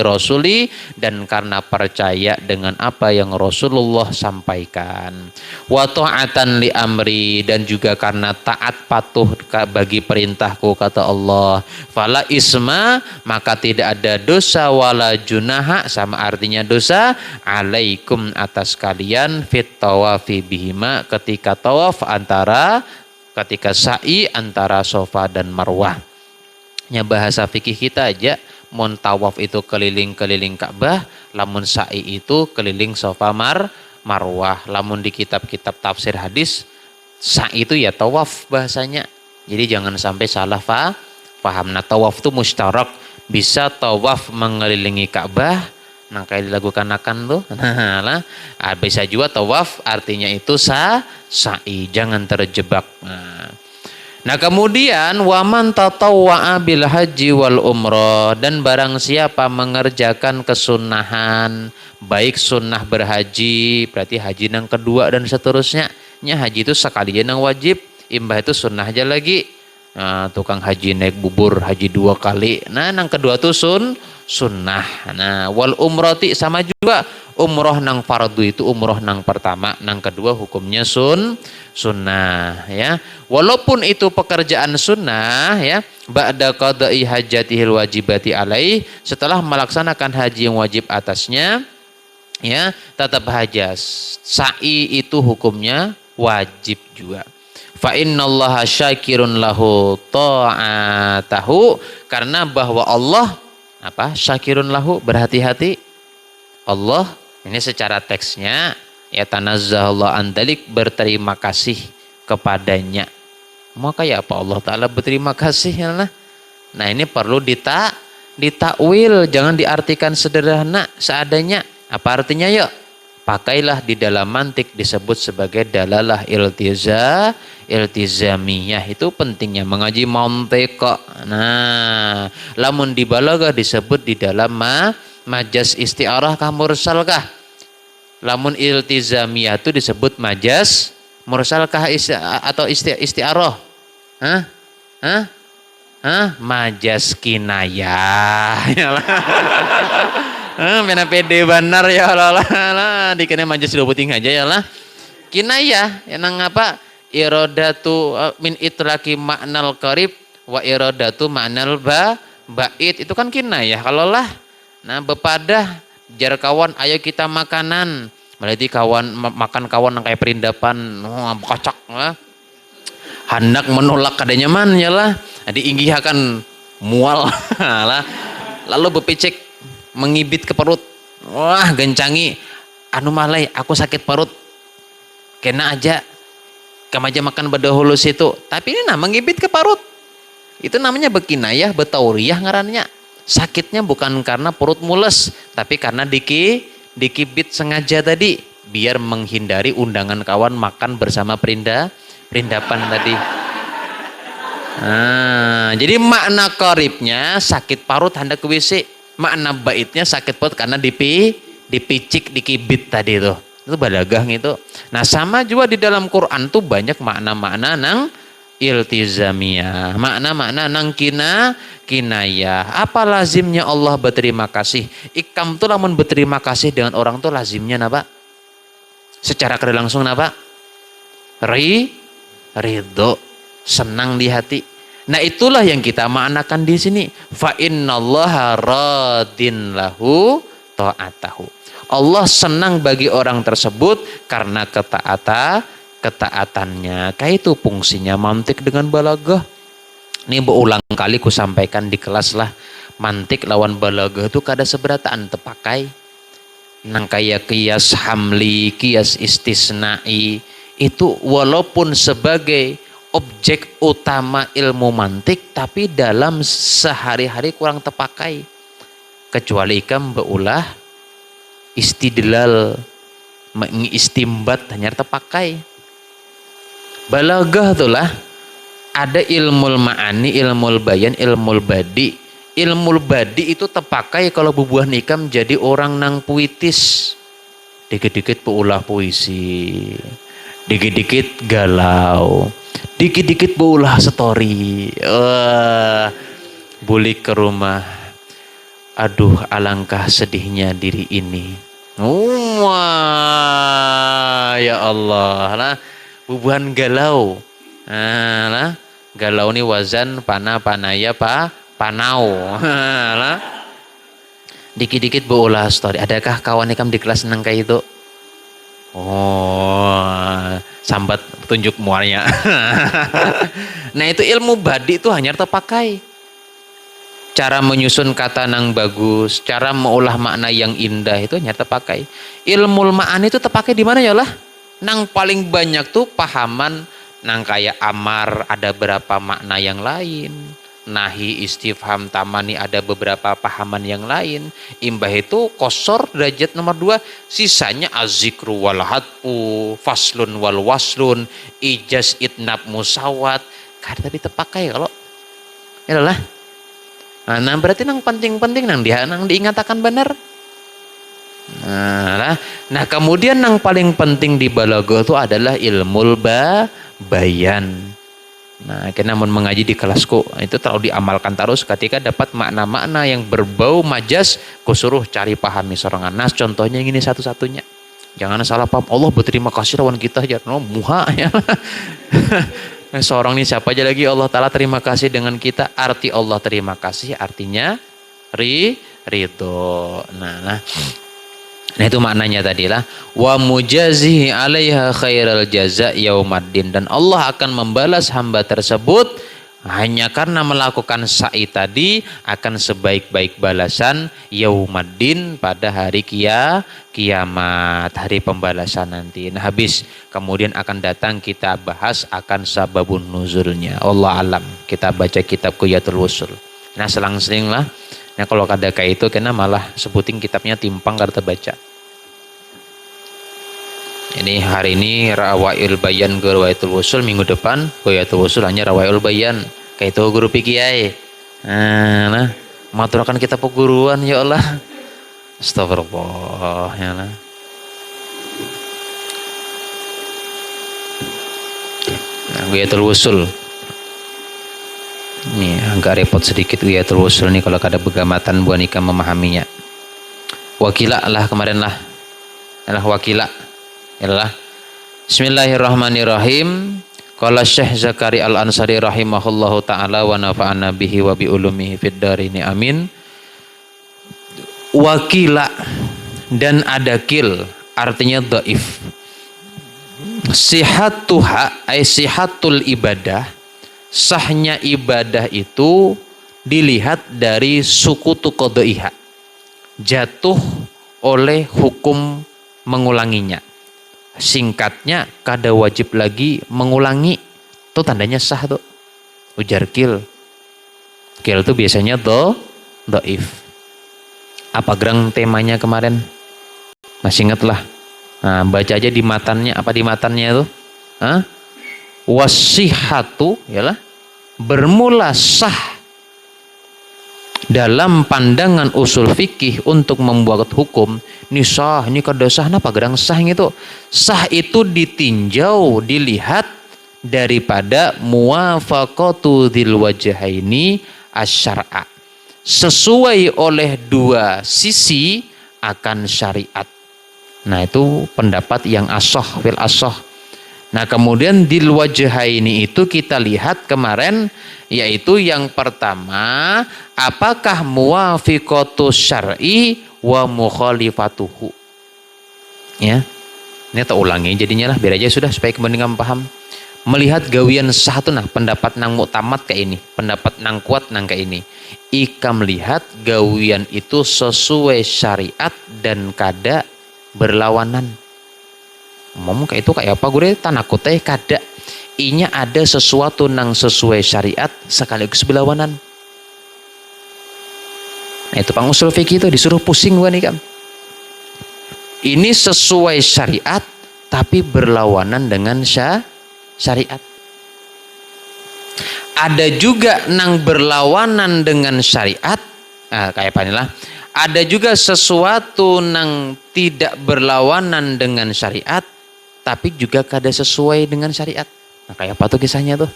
rasuli, dan karena percaya dengan apa yang Rasulullah sampaikan. Wa ta'atan li amri, dan juga karena taat patuh bagi perintahku kata Allah. Fala isma, maka tidak ada dosa, wala junaha, sama artinya dosa, alaikum atas kalian fit tawafi bihima, ketika tawaf ketika sa'i antara Safa dan Marwah. Ya, bahasa fikih kita aja, mun tawaf itu keliling-keliling Ka'bah, lamun sa'i itu keliling Safa Marwah. Lamun di kitab-kitab tafsir hadis, sa'i itu ya tawaf bahasanya. Jadi jangan sampai salah paham. Nah, tawaf itu musyarak, bisa tawaf mengelilingi Ka'bah, nah kayak dilakukan akan tuh. Bisa juga tawaf artinya itu sa'i, jangan terjebak. Nah, kemudian waman tatawwa'a bil haji wal umrah, dan barang siapa mengerjakan kesunahan, baik sunnah berhaji, berarti haji yang kedua dan seterusnya. Haji itu sekali yang wajib, imbah itu sunnah aja lagi. Nah, tukang haji naik bubur haji 2 kali. Nah, yang kedua tuh sunnah. Nah, wal umrati sama juga, umroh nang fardu itu umroh nang pertama, nang kedua hukumnya sunnah ya. Walaupun itu pekerjaan sunnah ya, ba'da qada'i hajatihil wajibati alaih, setelah melaksanakan haji yang wajib atasnya, ya tetap haja. Sa'i itu hukumnya wajib juga. Fa innallaha syakirun lahu ta'atahu, karena bahwa Allah apa? Syakirun lahu, berhati-hati. Allah ini secara teksnya ya tanazzahullah andalik, berterima kasih kepadanya. Maka ya apa Allah Ta'ala berterima kasih ya lah. Nah ini perlu ditakwil, jangan diartikan sederhana seadanya. Apa artinya yuk? Pakailah di dalam mantik disebut sebagai dalalah iltizamiyah. Itu pentingnya mengaji mantik kok. Nah, lamun di balaghah disebut di dalam majas isti'arah kah mursal kah? Lamun iltizamiyah itu disebut majas mursal kah atau isti'arah? Hah? Majas kinayah. Mana pede benar ya Allah. Dikena majas dua puting aja ya lah. Kinayah yang apa? Iradatu min itlaqi ma'nal qarib wa iradatu ma'nal ba'id. Itu kan kinayah kalau lah. Nah, bepadah jar kawan ayo kita makanan. Berarti kawan makan kawan yang kayak perindapan, kocak lah. Hendak menolak kadanya man ya lah. Diinggihakan mual lah. Lalu bepicik mengibit ke perut. Wah, gencangi. Anu malai, aku sakit perut. Kena aja. Kamu aja makan bedahulu situ. Tapi ini mengibit ke perut. Itu namanya bekinayah, betauriyah ngarannya. Sakitnya bukan karena perut mules, tapi karena dikibit sengaja tadi. Biar menghindari undangan kawan makan bersama perindapan tadi. Nah, jadi makna qaribnya sakit parut hendak ke WC. Makna baitnya sakit perut karena dipicik, dikibit tadi tuh. Itu balaghah gitu. Nah, sama juga di dalam Quran tuh banyak makna-makna nang iltizamiyah. Makna-makna nang kinayah. Apa lazimnya Allah berterima kasih? Ikam tuh lamun berterima kasih dengan orang tuh lazimnya napa? Secara kada langsung napa? Ridho, senang di hati. Nah, itulah yang kita maknakan di sini. Fa innallaha radin lahu ta'atahu. Allah senang bagi orang tersebut karena ketaatannya. Kayak itu fungsinya mantik dengan balaghah. Ini berulang kali ku sampaikan di kelas lah. Mantik lawan balaghah itu kada seberataan terpakai. Nang kaya kias hamli, kias istisnai. Itu walaupun sebagai objek utama ilmu mantik, tapi dalam sehari-hari kurang terpakai. Kecuali ikam beulah istidlal, mengistimbat hanya terpakai. Balaghah itulah ada ilmul ma'ani, ilmul bayan, ilmul badi. Ilmul badi itu terpakai kalau bubuah nikam jadi orang nang puitis. Dikit-dikit beulah puisi, dikit-dikit galau, dikit-dikit beulah story. Bulik ke rumah. Aduh, alangkah sedihnya diri ini. Wah, ya Allah lah. Bubuhan galau. Nah, lah. Galau ini wazan panaya panau. Lah. Dikit-dikit beulah story. Adakah kawan ikam di kelas senang kayak itu? Oh, sambat tunjuk muarnya. Nah, itu ilmu badi itu hanya terpakai. Cara menyusun kata nang bagus, cara mengolah makna yang indah itu hanya terpakai. Ilmu ma'ani itu terpakai di mana ya lah? Nang paling banyak tuh pahaman nang kayak amar ada berapa makna yang lain. Nahi, istifham, tamani ada beberapa pahaman yang lain. Imbah itu kosor derajat nomor 2. Sisanya azikru wal hadfu, faslun wal waslun, ijaz itnab musawat. Kada tapi terpakai kalau ya lah. Nah, berarti nang penting-penting nang diingatakan benar. Nah, kemudian nang paling penting di balaghah itu adalah ilmul bayan. Nah, kena mengaji di kelasku itu terlalu diamalkan terus ketika dapat makna-makna yang berbau majas, kusuruh cari pahami sorangan. Nah, contohnya ini satu-satunya. Jangan salah paham. Allah berterima kasih lawan kita ya, muha ya. Seorang ini siapa aja lagi Allah Ta'ala terima kasih dengan kita. Arti Allah terima kasih artinya ridho. Nah, Nah itu maknanya tadilah wa mujazihi 'alaiha khairal jaza yaumaddin, dan Allah akan membalas hamba tersebut hanya karena melakukan sa'i tadi akan sebaik-baik balasan yaumaddin pada hari kiamat, hari pembalasan nanti. Nah habis kemudian akan datang kita bahas akan sababun nuzulnya. Allah alam. Kita baca kitab Qiyatul Wusul. Nah selang-seling lah. Nah kalau kada kayak itu kena malah sebutin kitabnya timpang kada baca. Ini hari ini Rawail Bayan ke Qiyatul Wusul, minggu depan Qiyatul Wusul hanya Rawail Bayan. Kayak itu guru kiai. Nah, maturakan kita peguruan ya Allah. Astagfirullah ya Allah. Nah, Qiyatul Wusul. Ini agak repot sedikit Qiyatul Wusul nih kalau kada begamatan buat nikah memahaminya. Wakila lah kemarin lah. Alah wakila. Yalah. Bismillahirrahmanirrahim. Qala Syekh Zakari Al-Ansari rahimahullahu taala wa nafa'ana bihi wa bi ulumihi fid darini amin. Wakila, dan ada kil artinya dhaif. Sihatuha ay sihatul ibadah, sahnya ibadah itu dilihat dari sukutu qadaiha, jatuh oleh hukum mengulanginya. Singkatnya kada wajib lagi mengulangi, itu tandanya sah tuh. Ujar kil tuh biasanya dhaif. Apa gerang temanya kemarin? Masih ingat lah. Nah, baca aja di matannya. Apa di matannya itu? Wasihatu yalah, bermula sah dalam pandangan usul fikih untuk membuat hukum. Ini sah, ini kada sah, apa gerang sah itu? Sah itu ditinjau, dilihat daripada muwafaqatu dzil wajhaini asy-syar'a, sesuai oleh dua sisi akan syariat. Nah itu pendapat yang ashah fil ashah. Nah kemudian dzil wajhaini itu kita lihat kemarin, yaitu yang pertama apakah muwafiqatu syar'i wa mukhalifatuhu. Ya, ini tak ulangi jadinya lah, biar aja sudah supaya kemudian paham. Melihat gawian sah tu nah pendapat nang muktamad kayak ini, pendapat nang kuat nang kayak ini. Ika melihat gawian itu sesuai syariat dan kada berlawanan. Ngomong kayak itu kayak apa gue tanakut kada. Inya ada sesuatu nang sesuai syariat sekaligus berlawanan. Nah itu pang usul fikih itu disuruh pusing gua nih kan. Ini sesuai syariat tapi berlawanan dengan syariat. Ada juga nang berlawanan dengan syariat. Kayak apa inilah. Ada juga sesuatu nang tidak berlawanan dengan syariat tapi juga kada sesuai dengan syariat. Nah kayak apa tuh kisahnya tuh?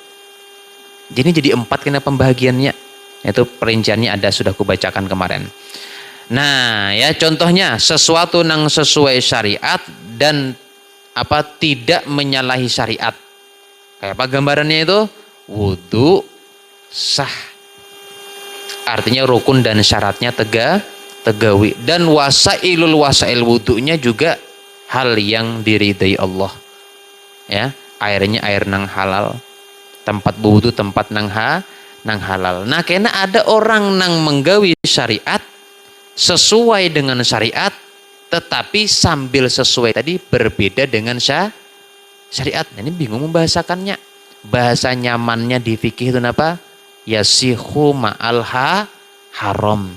Jadi 4 kena pembagiannya. Itu perinciannya ada sudah kubacakan kemarin. Nah ya contohnya sesuatu nang sesuai syariat dan apa tidak menyalahi syariat. Kayak apa gambarannya itu? Wudu sah. Artinya rukun dan syaratnya tegawi. Dan wasail wudunya juga hal yang diridai Allah. Ya, airnya air nang halal. Tempat wudu tempat nang halal. Nah, karena ada orang nang menggawi syariat sesuai dengan syariat, tetapi sambil sesuai tadi berbeda dengan syariat. Nah, ini bingung membahasakannya. Bahasa nyamannya di fikih itu apa? Yasihu ma'al haram.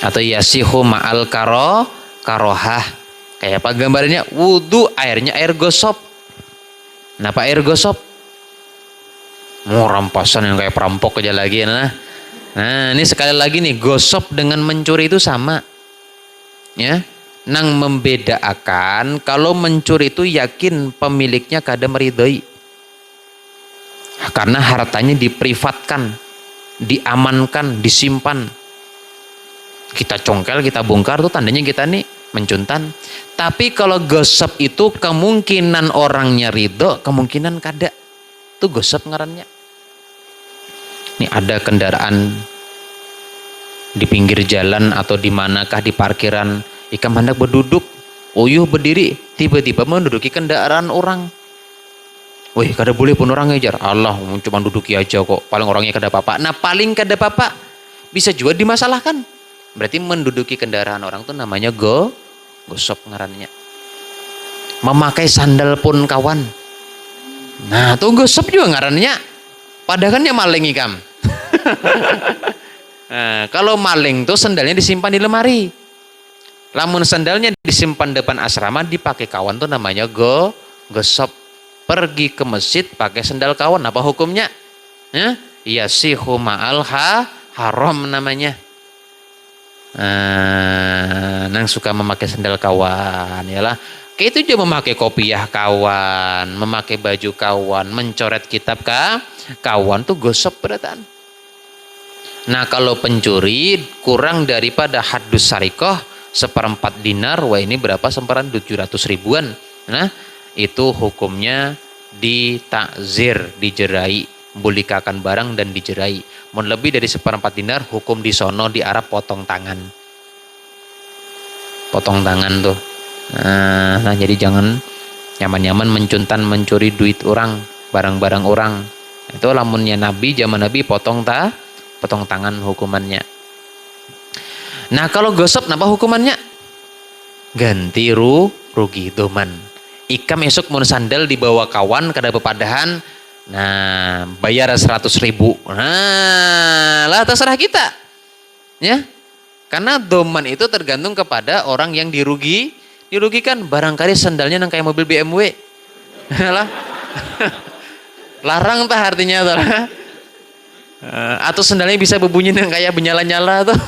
Atau yasihu ma'al karohah. Kayak apa gambarnya? Wudu airnya air gosop. Kenapa air gosop? Mau rampasan yang kayak perampok aja lagi. Nah ini sekali lagi nih, gosop dengan mencuri itu sama. Ya, nang membedakan kalau mencuri itu yakin pemiliknya kada meridai. Karena hartanya diprivatkan, diamankan, disimpan. Kita congkel, kita bongkar tuh tandanya kita nih mencuntan. Tapi kalau gosop itu kemungkinan orangnya ridho, kemungkinan kada. Itu gosop ngarannya. Ini ada kendaraan di pinggir jalan atau di manakah di parkiran Ikam hendak berduduk, uyuh berdiri, tiba-tiba menduduki kendaraan orang. Wih, kada boleh pun orang ngejar. Allah, cuma duduki aja kok. Paling orangnya kada apa-apa. Nah, paling kada apa-apa bisa juga dimasalahkan. Berarti menduduki kendaraan orang itu namanya gosop ngarannya. Memakai sandal pun kawan. Nah, tuh gosop juga ngarannya. Padahal kan ya maling ikam. Nah, kalau maling tuh sandalnya disimpan di lemari. Lamun sandalnya disimpan depan asrama dipakai kawan tuh namanya gosop. Pergi ke masjid pakai sandal kawan, apa hukumnya? Ya sihu ma'al haram namanya. Nang suka memakai sandal kawan, yalah. Kayak itu juga memakai kopiah kawan, memakai baju kawan, mencoret kitab kawan tuh gosop berataan. Nah kalau pencuri kurang daripada haddus sarikoh 1/4 dinar, wah ini berapa semparan 700 ribuan. Nah itu hukumnya ditakzir, dijerai, membolikakan barang dan dijerai. Mau lebih dari 1/4 dinar, hukum di sono di Arab potong tangan. Potong tangan tuh. Nah jadi jangan nyaman-nyaman mencuntan mencuri duit orang, barang-barang orang. Itu lamunnya Nabi, zaman Nabi potong tangan hukumannya. Nah kalau gosop apa hukumannya? Ganti rugi doman. Ikam esok mun sandal dibawa kawan kada pepadahan, nah bayar 100 ribu. Nah lah terserah kita, ya. Karena doman itu tergantung kepada orang yang dirugikan. Barangkali sandalnya nang kayak mobil BMW, lah. Larang tah artinya tuh. Atau sandalnya bisa berbunyi nang kayak menyala-nyala tuh.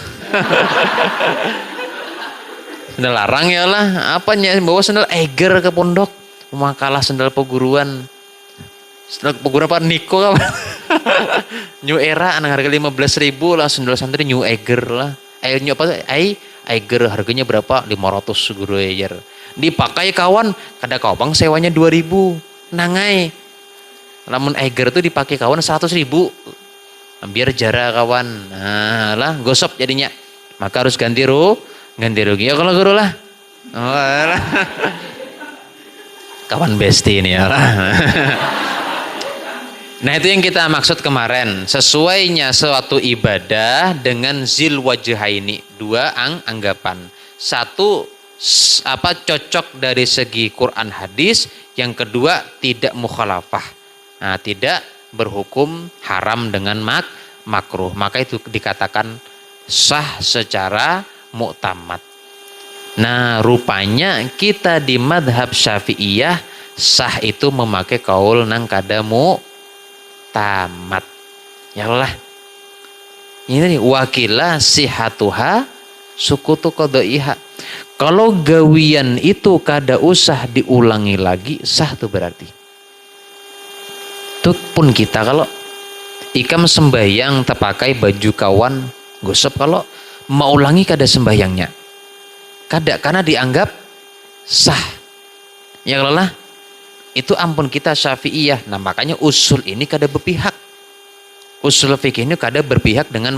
Sandal larang ya lah, apanya bawa sandal Eiger ke pondok, makalah sandal peguruan. Sandal peguruan apa Niko apa? New Era anak harga 15 ribu lah, sandal santri New Eiger lah. New apa? Eiger harganya berapa? 500 guru Eiger. Dipakai kawan, kada kawan sewanya 2000. Nangai. Namun Eiger tuh dipakai kawan 100 ribu. Biar jarak kawan. Nah lah gosop jadinya. Maka harus ganti rugi ya kalau guru lah. Kawan besti ini ya lah. Nah itu yang kita maksud kemarin, sesuainya suatu ibadah dengan zil wajhaini, dua anggapan. Satu cocok dari segi Quran hadis, yang kedua tidak mukhalafah. Nah, tidak berhukum haram dengan makruh. Maka itu dikatakan sah secara muktamad. Nah rupanya kita di madhab syafi'iyah sah itu memakai kaul nang kada muktamad. Ya Allah. Ini wakilah sihatuha sukutu qadaiha. Kalau gawian itu kada usah diulangi lagi, sah tuh berarti. Tuh pun kita kalau ikam sembahyang terpakai baju kawan gosop, kalau mau ulangi kada sembahyangnya, kada, karena dianggap sah. Ya lelah, itu ampun kita Syafi'iyah. Nah makanya usul ini kada berpihak. Usul fikih ini kada berpihak dengan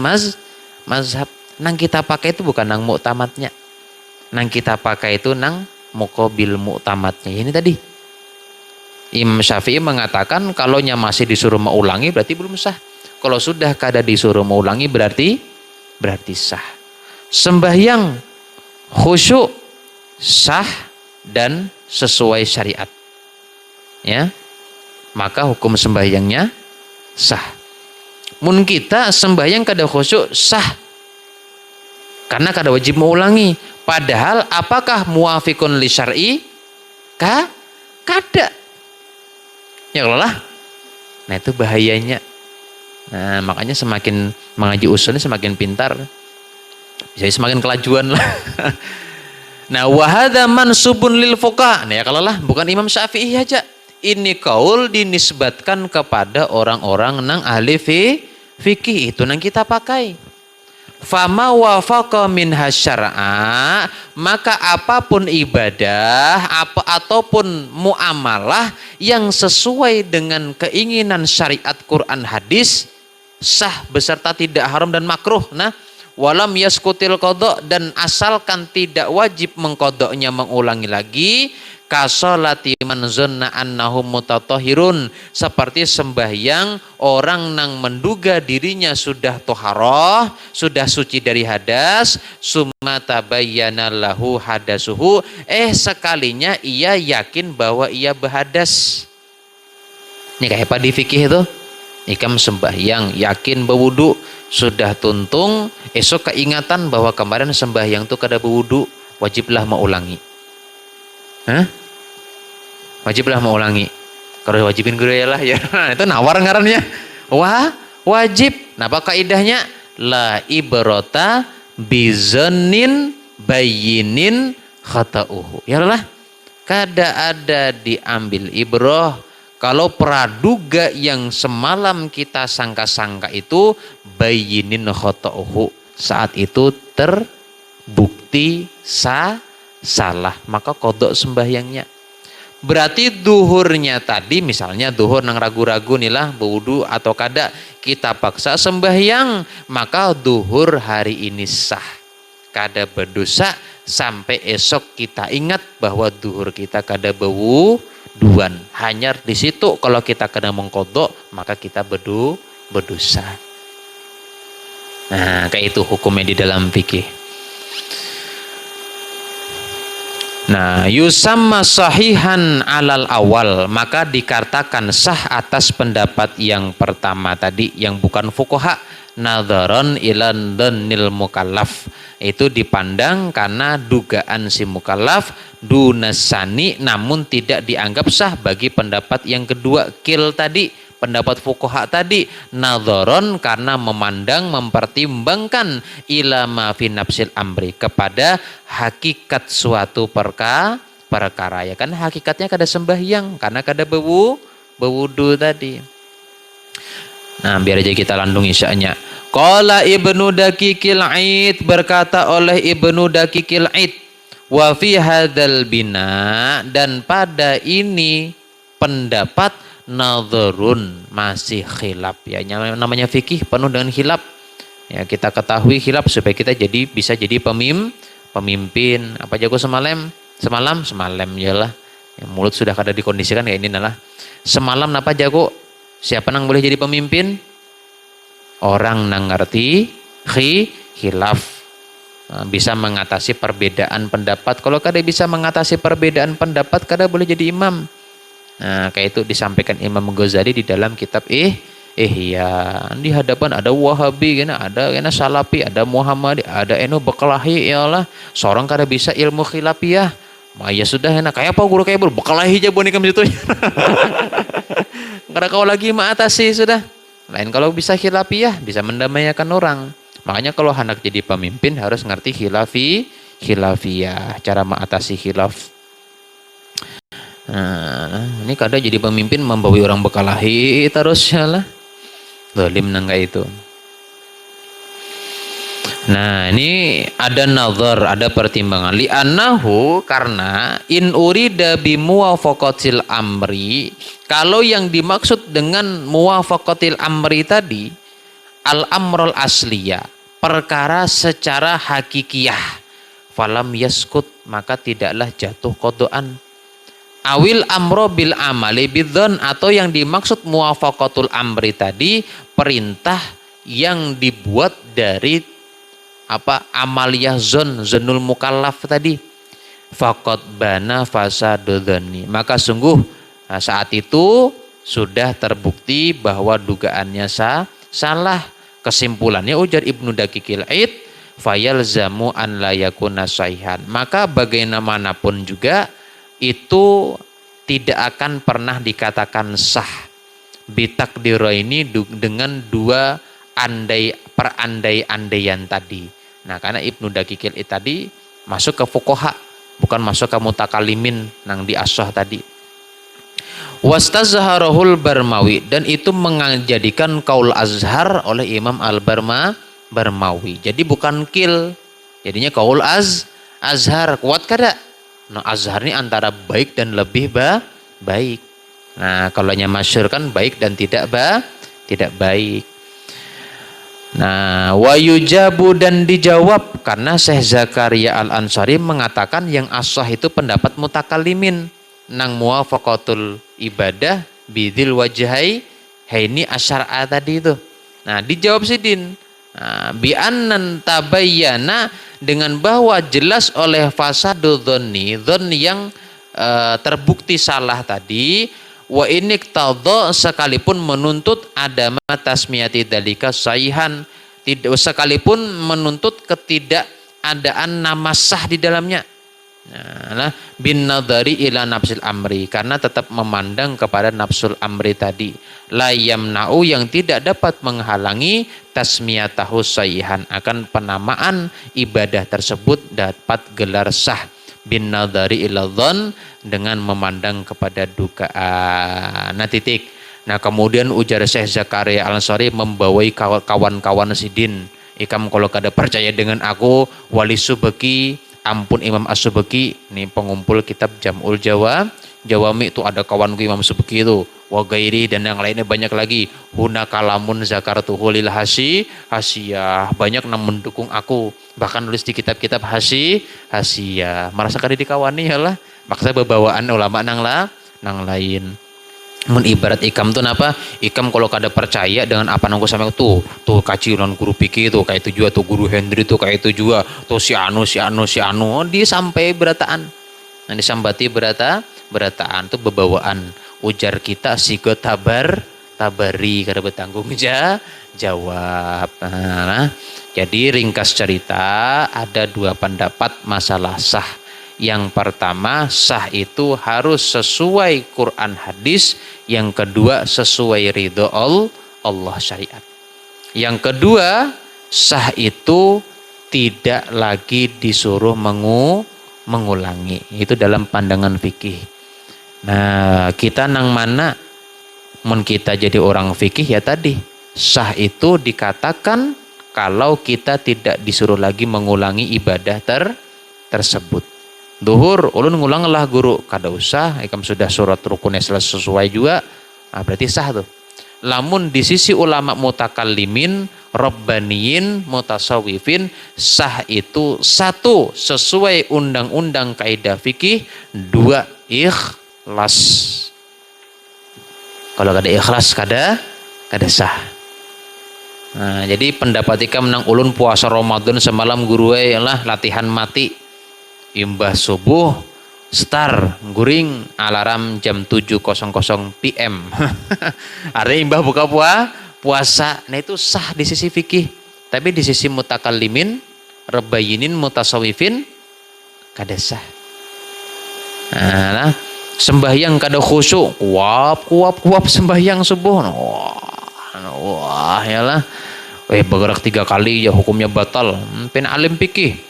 mazhab. Nang kita pakai itu bukan nang muktamadnya. Nang kita pakai itu nang muqabil muktamadnya. Ini tadi Imam Syafi'i mengatakan kalau masih disuruh mengulangi berarti belum sah. Kalau sudah kada disuruh mengulangi berarti sah. Sembahyang khusyuk sah dan sesuai syariat, ya, maka hukum sembahyangnya sah. Mun kita sembahyang kada khusyuk sah, karena kada wajib mengulangi. Padahal apakah muafiqun li syar'i? Kada. Ya Allah. Nah itu bahayanya. Nah makanya semakin mengaji usulnya semakin pintar, jadi semakin kelajuan lah. Nah wahada mansubun lil fuqaha. Nah ya kalau lah bukan Imam Syafi'i aja. Ini kaul dinisbatkan kepada orang-orang nang ahli fikih, itu nang kita pakai. Fama wafaqa min hasyara'a, maka apapun ibadah ataupun muamalah yang sesuai dengan keinginan syariat Quran hadis sah beserta tidak haram dan makruh. Nah walam yaskutil qadha, dan asalkan tidak wajib mengkodoknya, mengulangi lagi, kasolati man zanna annahu mutatahhirun, seperti sembahyang orang nang menduga dirinya sudah toharoh, sudah suci dari hadas, summa tabayyana lahu hadasuhu, sekalinya ia yakin bahwa ia berhadas. Ini kayak apa di fikih itu? Ikam sembahyang yakin berwudu, sudah tuntung, esok keingatan bahwa kemarin sembahyang itu kada berwudu, wajiblah mengulangi. Wajiblah mengulangi. Kalau wajibin guru ya lah ya. Itu nawar ngarannya. Wah, wajib. Napa kaidahnya? La ibrata bizanin bayinin khata'uhu. Ya lah. Kada ada diambil ibrah kalau praduga yang semalam kita sangka-sangka itu bayinin khata'uhu, saat itu terbukti salah, maka kodok sembahyangnya. Berarti duhurnya tadi, misalnya duhur nang ragu-ragu nilah berwudu atau kada, kita paksa sembahyang, maka duhur hari ini sah, kada berdosa sampai esok kita ingat bahwa duhur kita kada berwuduan. Hanya di situ kalau kita kena mengkodok, maka kita berdosa. Nah, kayak itu hukumnya di dalam fikih. Nah, yusamma sahihan alal awal, maka dikatakan sah atas pendapat yang pertama tadi yang bukan fuqaha, nadharon ilan dhanil mukallaf, itu dipandang karena dugaan si mukallaf dunasani, namun tidak dianggap sah bagi pendapat yang kedua, kil tadi, pendapat fuqaha tadi, nadharon karena memandang, mempertimbangkan ilama fi nafsil amri, kepada hakikat suatu perkara, ya kan hakikatnya kada sembahyang karena kada berwudu tadi. Nah, biar aja kita landung isya'nya. Qala Ibnu Daqiqil Aid, berkata oleh Ibnu Daqiqil Aid, wa fi hadzal bina, dan pada ini pendapat nadharun, masih khilaf ya, namanya fikih penuh dengan khilaf ya, kita ketahui khilaf supaya kita bisa jadi pemimpin. Apa jago semalam yalah ya, mulut sudah kada dikondisikan kayak ini nalah. Semalam napa jago, siapa nang boleh jadi pemimpin? Orang nang ngerti khilaf, bisa mengatasi perbedaan pendapat. Kalau kada bisa mengatasi perbedaan pendapat, kada boleh jadi imam. Nah, kayak itu disampaikan Imam Ghazali di dalam kitab ya, di hadapan ada Wahabi, ada Salafi, ada Muhammadi, ada Bekalahi, ya Allah, seorang kada bisa ilmu khilafiyah. Ya sudah, enak kayak apa guru kayak Bekalahi aja bonikam situ. Kada kau lagi mengatasi sudah. Lain kalau bisa khilafiyah, bisa mendamaikan orang. Makanya kalau hendak jadi pemimpin harus ngerti khilafiyah, cara mengatasi khilaf. Nah, ini kada jadi pemimpin membawa orang Bekalahi terus ya lah. Zalim nangga itu. Nah, ini ada nazar, ada pertimbangan. Li'annahu, karena in urida bi muwafaqatil amri, kalau yang dimaksud dengan muwafaqatil amri tadi al amrul asliyah, perkara secara hakikiyah, falam yaskut, maka tidaklah jatuh kodoan. Awil amro bil amali bidzon, atau yang dimaksud muwafaqatul amri tadi perintah yang dibuat dari amaliyah zonul mukallaf tadi, faqad bana fasadudhani, maka sungguh saat itu sudah terbukti bahwa dugaannya salah. Kesimpulannya ujar Ibnu Daqiqil Aid, fayalzamu an la yakuna sahihan, maka bagaimanapun juga itu tidak akan pernah dikatakan sah bitakdiro ini dengan dua perandai-andaian tadi. Nah, karena Ibnu Daqiqil tadi masuk ke fuqaha, bukan masuk ke mutakalimin nang diasah tadi. Wastazharahul Barmawi, dan itu menjadikan kaul azhar oleh Imam Al-Barmawi. Jadi bukan kil, jadinya kaul azhar. Kuat kada? Nah, azhar ini antara baik dan lebih baik. Nah, kalau masyhur kan baik dan tidak baik. Nah, wa yujabu dan dijawab karena Syekh Zakaria Al-Ansari mengatakan yang ashah itu pendapat mutakallimin nang muwafaqatul ibadah bidil wajhai haini asyar'a tadi itu. Nah, dijawab Sidin. Nah, bi annan tabayyana dengan bahwa jelas oleh fasadu dzanni, dzan yang terbukti salah tadi, wa iniqtadha sekalipun menuntut adama tasmiyati dalika sahihan, tidak sekalipun menuntut ketidakadaan nama sah di dalamnya. Nah, bin nadari ila nafsil amri karena tetap memandang kepada nafsul amri tadi, la yamna'u yang tidak dapat menghalangi tasmiyatahu sahihan akan penamaan ibadah tersebut dapat gelar sah, bin nadari ila dzan dengan memandang kepada dugaan. Nah, titik. Nah, kemudian ujar Syekh Zakaria Al-Ansari membawai kawan-kawan Sidin, ikam kalau kada percaya dengan aku wali subeki ampun Imam As-Subeki, ini pengumpul kitab Jam'ul Jawami itu ada kawanku Imam Subeki itu, wa gairi dan yang lainnya banyak lagi. Huna kalamun zakartuhu lil hasiyah, banyak yang mendukung aku, bahkan nulis di kitab-kitab hasiyah. Merasa kada dikawani ya lah, maksa bebawaan ulama nang lain. Mun ibarat ikam tuh napa? Ikam kalau kada percaya dengan apa nangku sampai tuh kacilan guru pikir tuh kayak itu juga tuh guru Hendri tuh kayak itu juga tuh si anu dia sampai berataan. Nah, disambati berataan tuh bebawaan. Ujar kita sigo tabari kada bertanggung jawab. Nah, jadi ringkas cerita ada dua pendapat masalah sah. Yang pertama, sah itu harus sesuai Quran hadis. Yang kedua, sesuai ridho Allah syariat. Yang kedua, sah itu tidak lagi disuruh mengulangi. Itu dalam pandangan fikih. Nah, kita nang mana? Mun kita jadi orang fikih ya tadi. Sah itu dikatakan kalau kita tidak disuruh lagi mengulangi ibadah tersebut. Duhur, ulun ngulanglah guru, kada usah, ikam sudah surat rukunnya sesuai juga, nah, berarti sah tuh. Lamun di sisi ulama mutakallimin, rabbaniyin, mutasawwifin, sah itu satu, sesuai undang-undang kaidah fikih, dua, ikhlas. Kalau kada ikhlas, kada sah. Nah, jadi pendapat ikam nang ulun puasa Ramadan semalam guru lah latihan mati. Imbah subuh star guring alarm jam 7.00 PM. Artinya imbah buka puasa. Nah, itu sah di sisi fikih. Tapi di sisi mutakallimin, rebayinin, mutasawifin kada sah. Nah, sembahyang kada khusyuk, kuap sembahyang subuh. Wah, yalah. Bergerak 3 kali ya hukumnya batal. Pen alim fikih.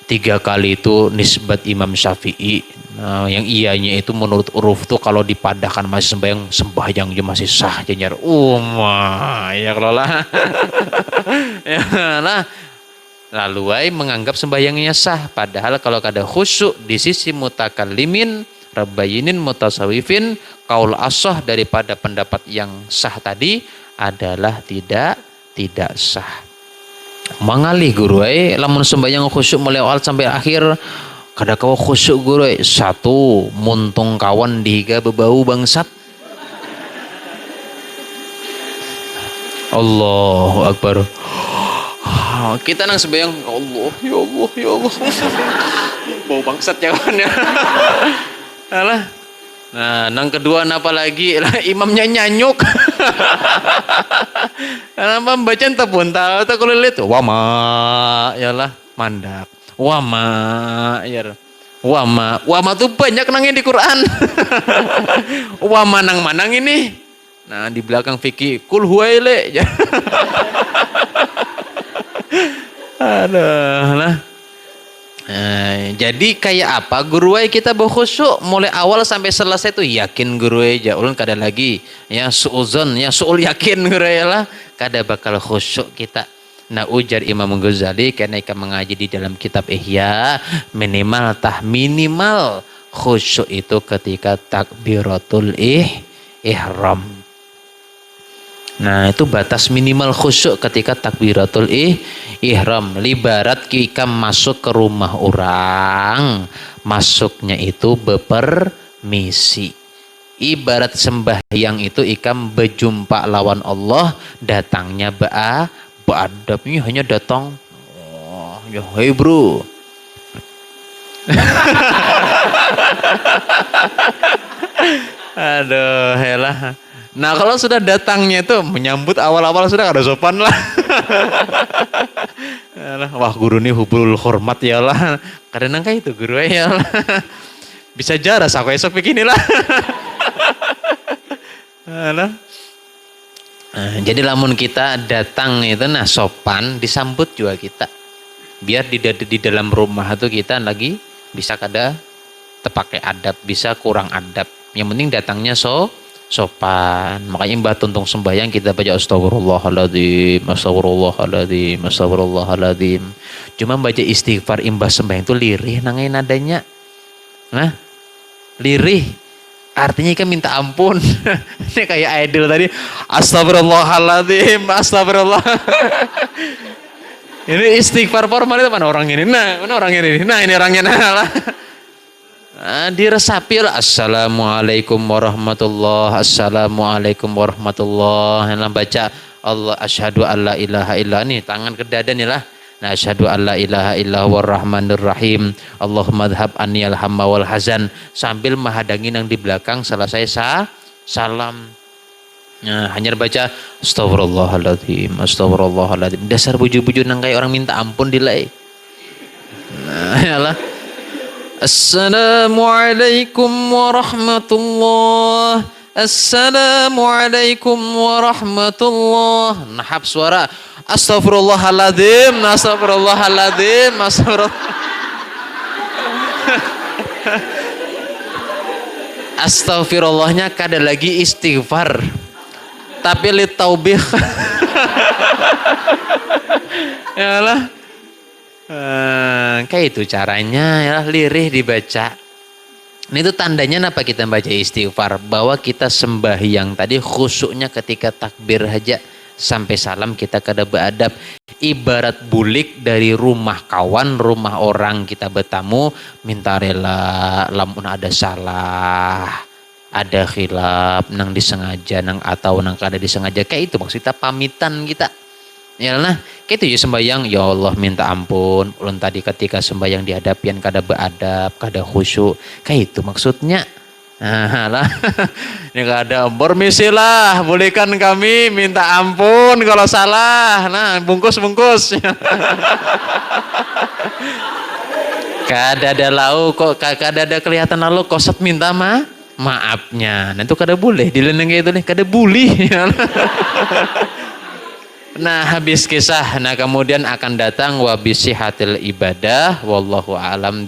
3 kali itu nisbat Imam Syafi'i. Nah, yang ianya itu menurut uruf tuh kalau dipadahkan masih sembahyang aja masih sah janyar. Ya kalau lah. Ya lah. Lalu ay menganggap sembahyangnya sah, padahal kalau kada khusyuk di sisi mutakallimin, rabayinin, mutasawifin, kaul ashah daripada pendapat yang sah tadi adalah tidak sah. Mengalih guru lamun sembahyang khusyuk mulai awal sampai akhir kada kawa khusyuk guru satu muntung kawan dihiga bebau bangsat. Allahu Akbar. Kita nang sembahyang ya Allah bau bangsat ya kawan ya. Alah. Nah, nang kedua napa lagi lah imamnya nyanyuk. Kenapa bacaan tepuntal atau kulilit wama yalah mandak wama ya wama tuh banyak nangnya di Quran. Wama nang manang ini. Nah, di belakang fikih kul huwaile. Aduh lah. Jadi kayak apa guru kita berkhusyuk mulai awal sampai selesai tuh yakin guru aja ulun kada lagi ya suuzon ya suul yakin guru lah kada bakal khusyuk kita. Nah, ujar Imam Ghazali karena ikan mengaji di dalam kitab Ihya minimal khusyuk itu ketika takbiratul ihram. Nah, itu batas minimal khusyuk ketika takbiratul ihram. Libarat ikam masuk ke rumah orang, masuknya itu bepermisi. Ibarat sembahyang itu ikam berjumpa lawan Allah, datangnya beadabnya hanya datang, oh, ya hey bro. Aduh, helah. Nah, kalau sudah datangnya itu menyambut awal-awal sudah kada sopan lah. Wah, guru ini hubul hormat ya lah. Kadang kayak itu guru ya lah. Bisa jaras aku esok beginilah. Nah, jadi lamun kita datang itu nah sopan, disambut juga kita. Biar di dalam rumah itu kita lagi bisa kada terpakai adab, bisa kurang adab. Yang penting datangnya sopan. Makanya Mbah tuntung sembahyang kita baca astagfirullahaladzim, astagfirullahaladzim, astagfirullahaladzim. Cuma baca istighfar imbah sembahyang itu lirih nangai nadanya. Nah, lirih. Artinya kan minta ampun. Ini kayak idol tadi. Astagfirullahaladzim, astagfirullah. Ini istighfar formal itu mana orang ini? Nah, mana orang ini? Nah, ini orangnya nah. Diresapi lah. Assalamualaikum warahmatullah, assalamualaikum warahmatullah. Yang baca Allah asyhadu alla ilaha illa, nih tangan ke dada nih lah. Nah, asyhadu alla ilaha illa warrahmanir rahim. Allahumma dhhab anniyal hamma wal hazan, sambil menghadangin yang di belakang selesai salam. Nah, hanya baca astagfirullahaladzim, astagfirullahaladzim. Dasar buju-buju nang kayak orang minta ampun dilai. Nah, yalah. Assalamualaikum warahmatullah. Assalamualaikum warahmatullah. Nahap suara. Astagfirullahaladzim, astagfirullahaladzim, astagfirullah. Astagfirullahnya kada lagi istighfar, tapi litaubih. Yalah. Kayak itu caranya ya, lirih dibaca. Ini itu tandanya apa kita baca istighfar, bahwa kita sembahyang tadi khusyuknya ketika takbir aja sampai salam kita kada beadab. Ibarat bulik dari rumah kawan, rumah orang kita bertamu, minta rela lamun ada salah, ada khilaf, nang disengaja, nang atau nang kada disengaja, kayak itu maksudnya pamitan kita. Ya nah, kayak itu ya sembahyang, ya Allah minta ampun ulun tadi ketika sembahyang dihadapian kada beadab, kada khusyuk, kayak itu maksudnya. Nah lah, ini kada permisilah, bolehkan kami minta ampun kalau salah. Nah, bungkus. Kada ada lau kok, kada ada kelihatan lalu kosot minta maafnya. Nah itu kada boleh, dileneng kayak itu nih, kada boleh. Nah, habis kisah, nah kemudian akan datang wabisihatil ibadah, wallahu a'lam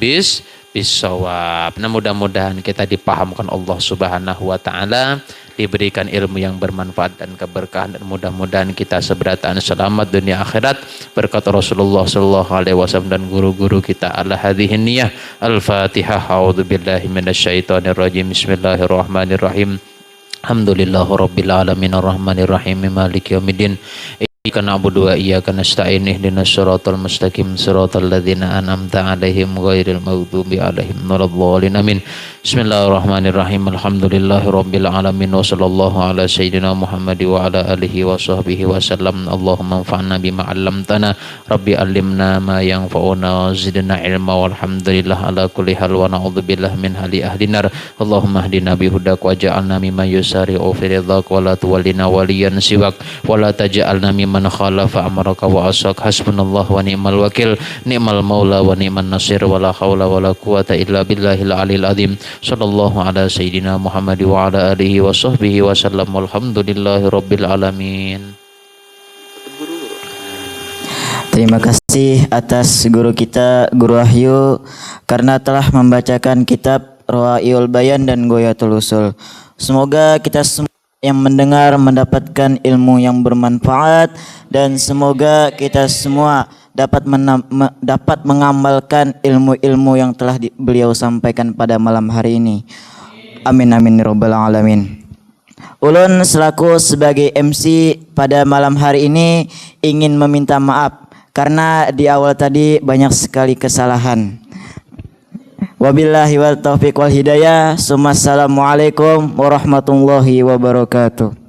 bisawab. Nah, mudah-mudahan kita dipahamkan Allah Subhanahu wa taala, diberikan ilmu yang bermanfaat dan keberkahan, dan mudah-mudahan kita seberataan selamat dunia akhirat berkat Rasulullah sallallahu alaihi wasallam dan guru-guru kita. Ala hadhihi niyyah. Al-Fatihah. A'udzubillahi minasyaitonir rajim. Bismillahirrahmanirrahim. Alhamdulillahirabbil alamin arrahmanir rahim maliki yaumiddin. Iyyaka na'budu wa iyyaka nasta'in ihdinas siratal mustaqim siratal ladzina an'amta 'alaihim ghairil maghdubi 'alaihim waladdallin amin. Bismillahirrahmanirrahim. Alhamdulillahirabbil alamin wa sallallahu ala sayyidina Muhammad wa ala alihi wa sahbihi wasallam. Allahumma anfa'na bima 'allamtana, rabbi 'allimna ma yanfa'una wa zidna ilma, walhamdulillah ala kulli hal wa na'udzubillahi min hali ahli nar. Allahumma hdina bihudak waj'alna mimman yusari'u fi ridhak wa la tuwallina waliyan siwak wa la taj'alna mimman khalafa amraka wa asak. Hasbunallahu wa ni'mal wakil, ni'mal maula wa ni'man nasir, wa la haula wa la quwata illa billahil alil azim. Sallallahu ala sayyidina Muhammad wa ala alihi wa sahbihi wa sallam. Walhamdulillahi rabbil alamin. Terima kasih atas guru kita, Guru Wahyu, karena telah membacakan kitab Rawaiyul Bayan dan Ghoyatul Usul. Semoga kita semua yang mendengar mendapatkan ilmu yang bermanfaat, dan semoga kita semua dapat mengamalkan ilmu-ilmu yang telah beliau sampaikan pada malam hari ini. Amin amin ya rabbal alamin. Ulun selaku sebagai MC pada malam hari ini ingin meminta maaf karena di awal tadi banyak sekali kesalahan. Wabillahi wal taufiq wal hidayah. Assalamualaikum warahmatullahi wabarakatuh.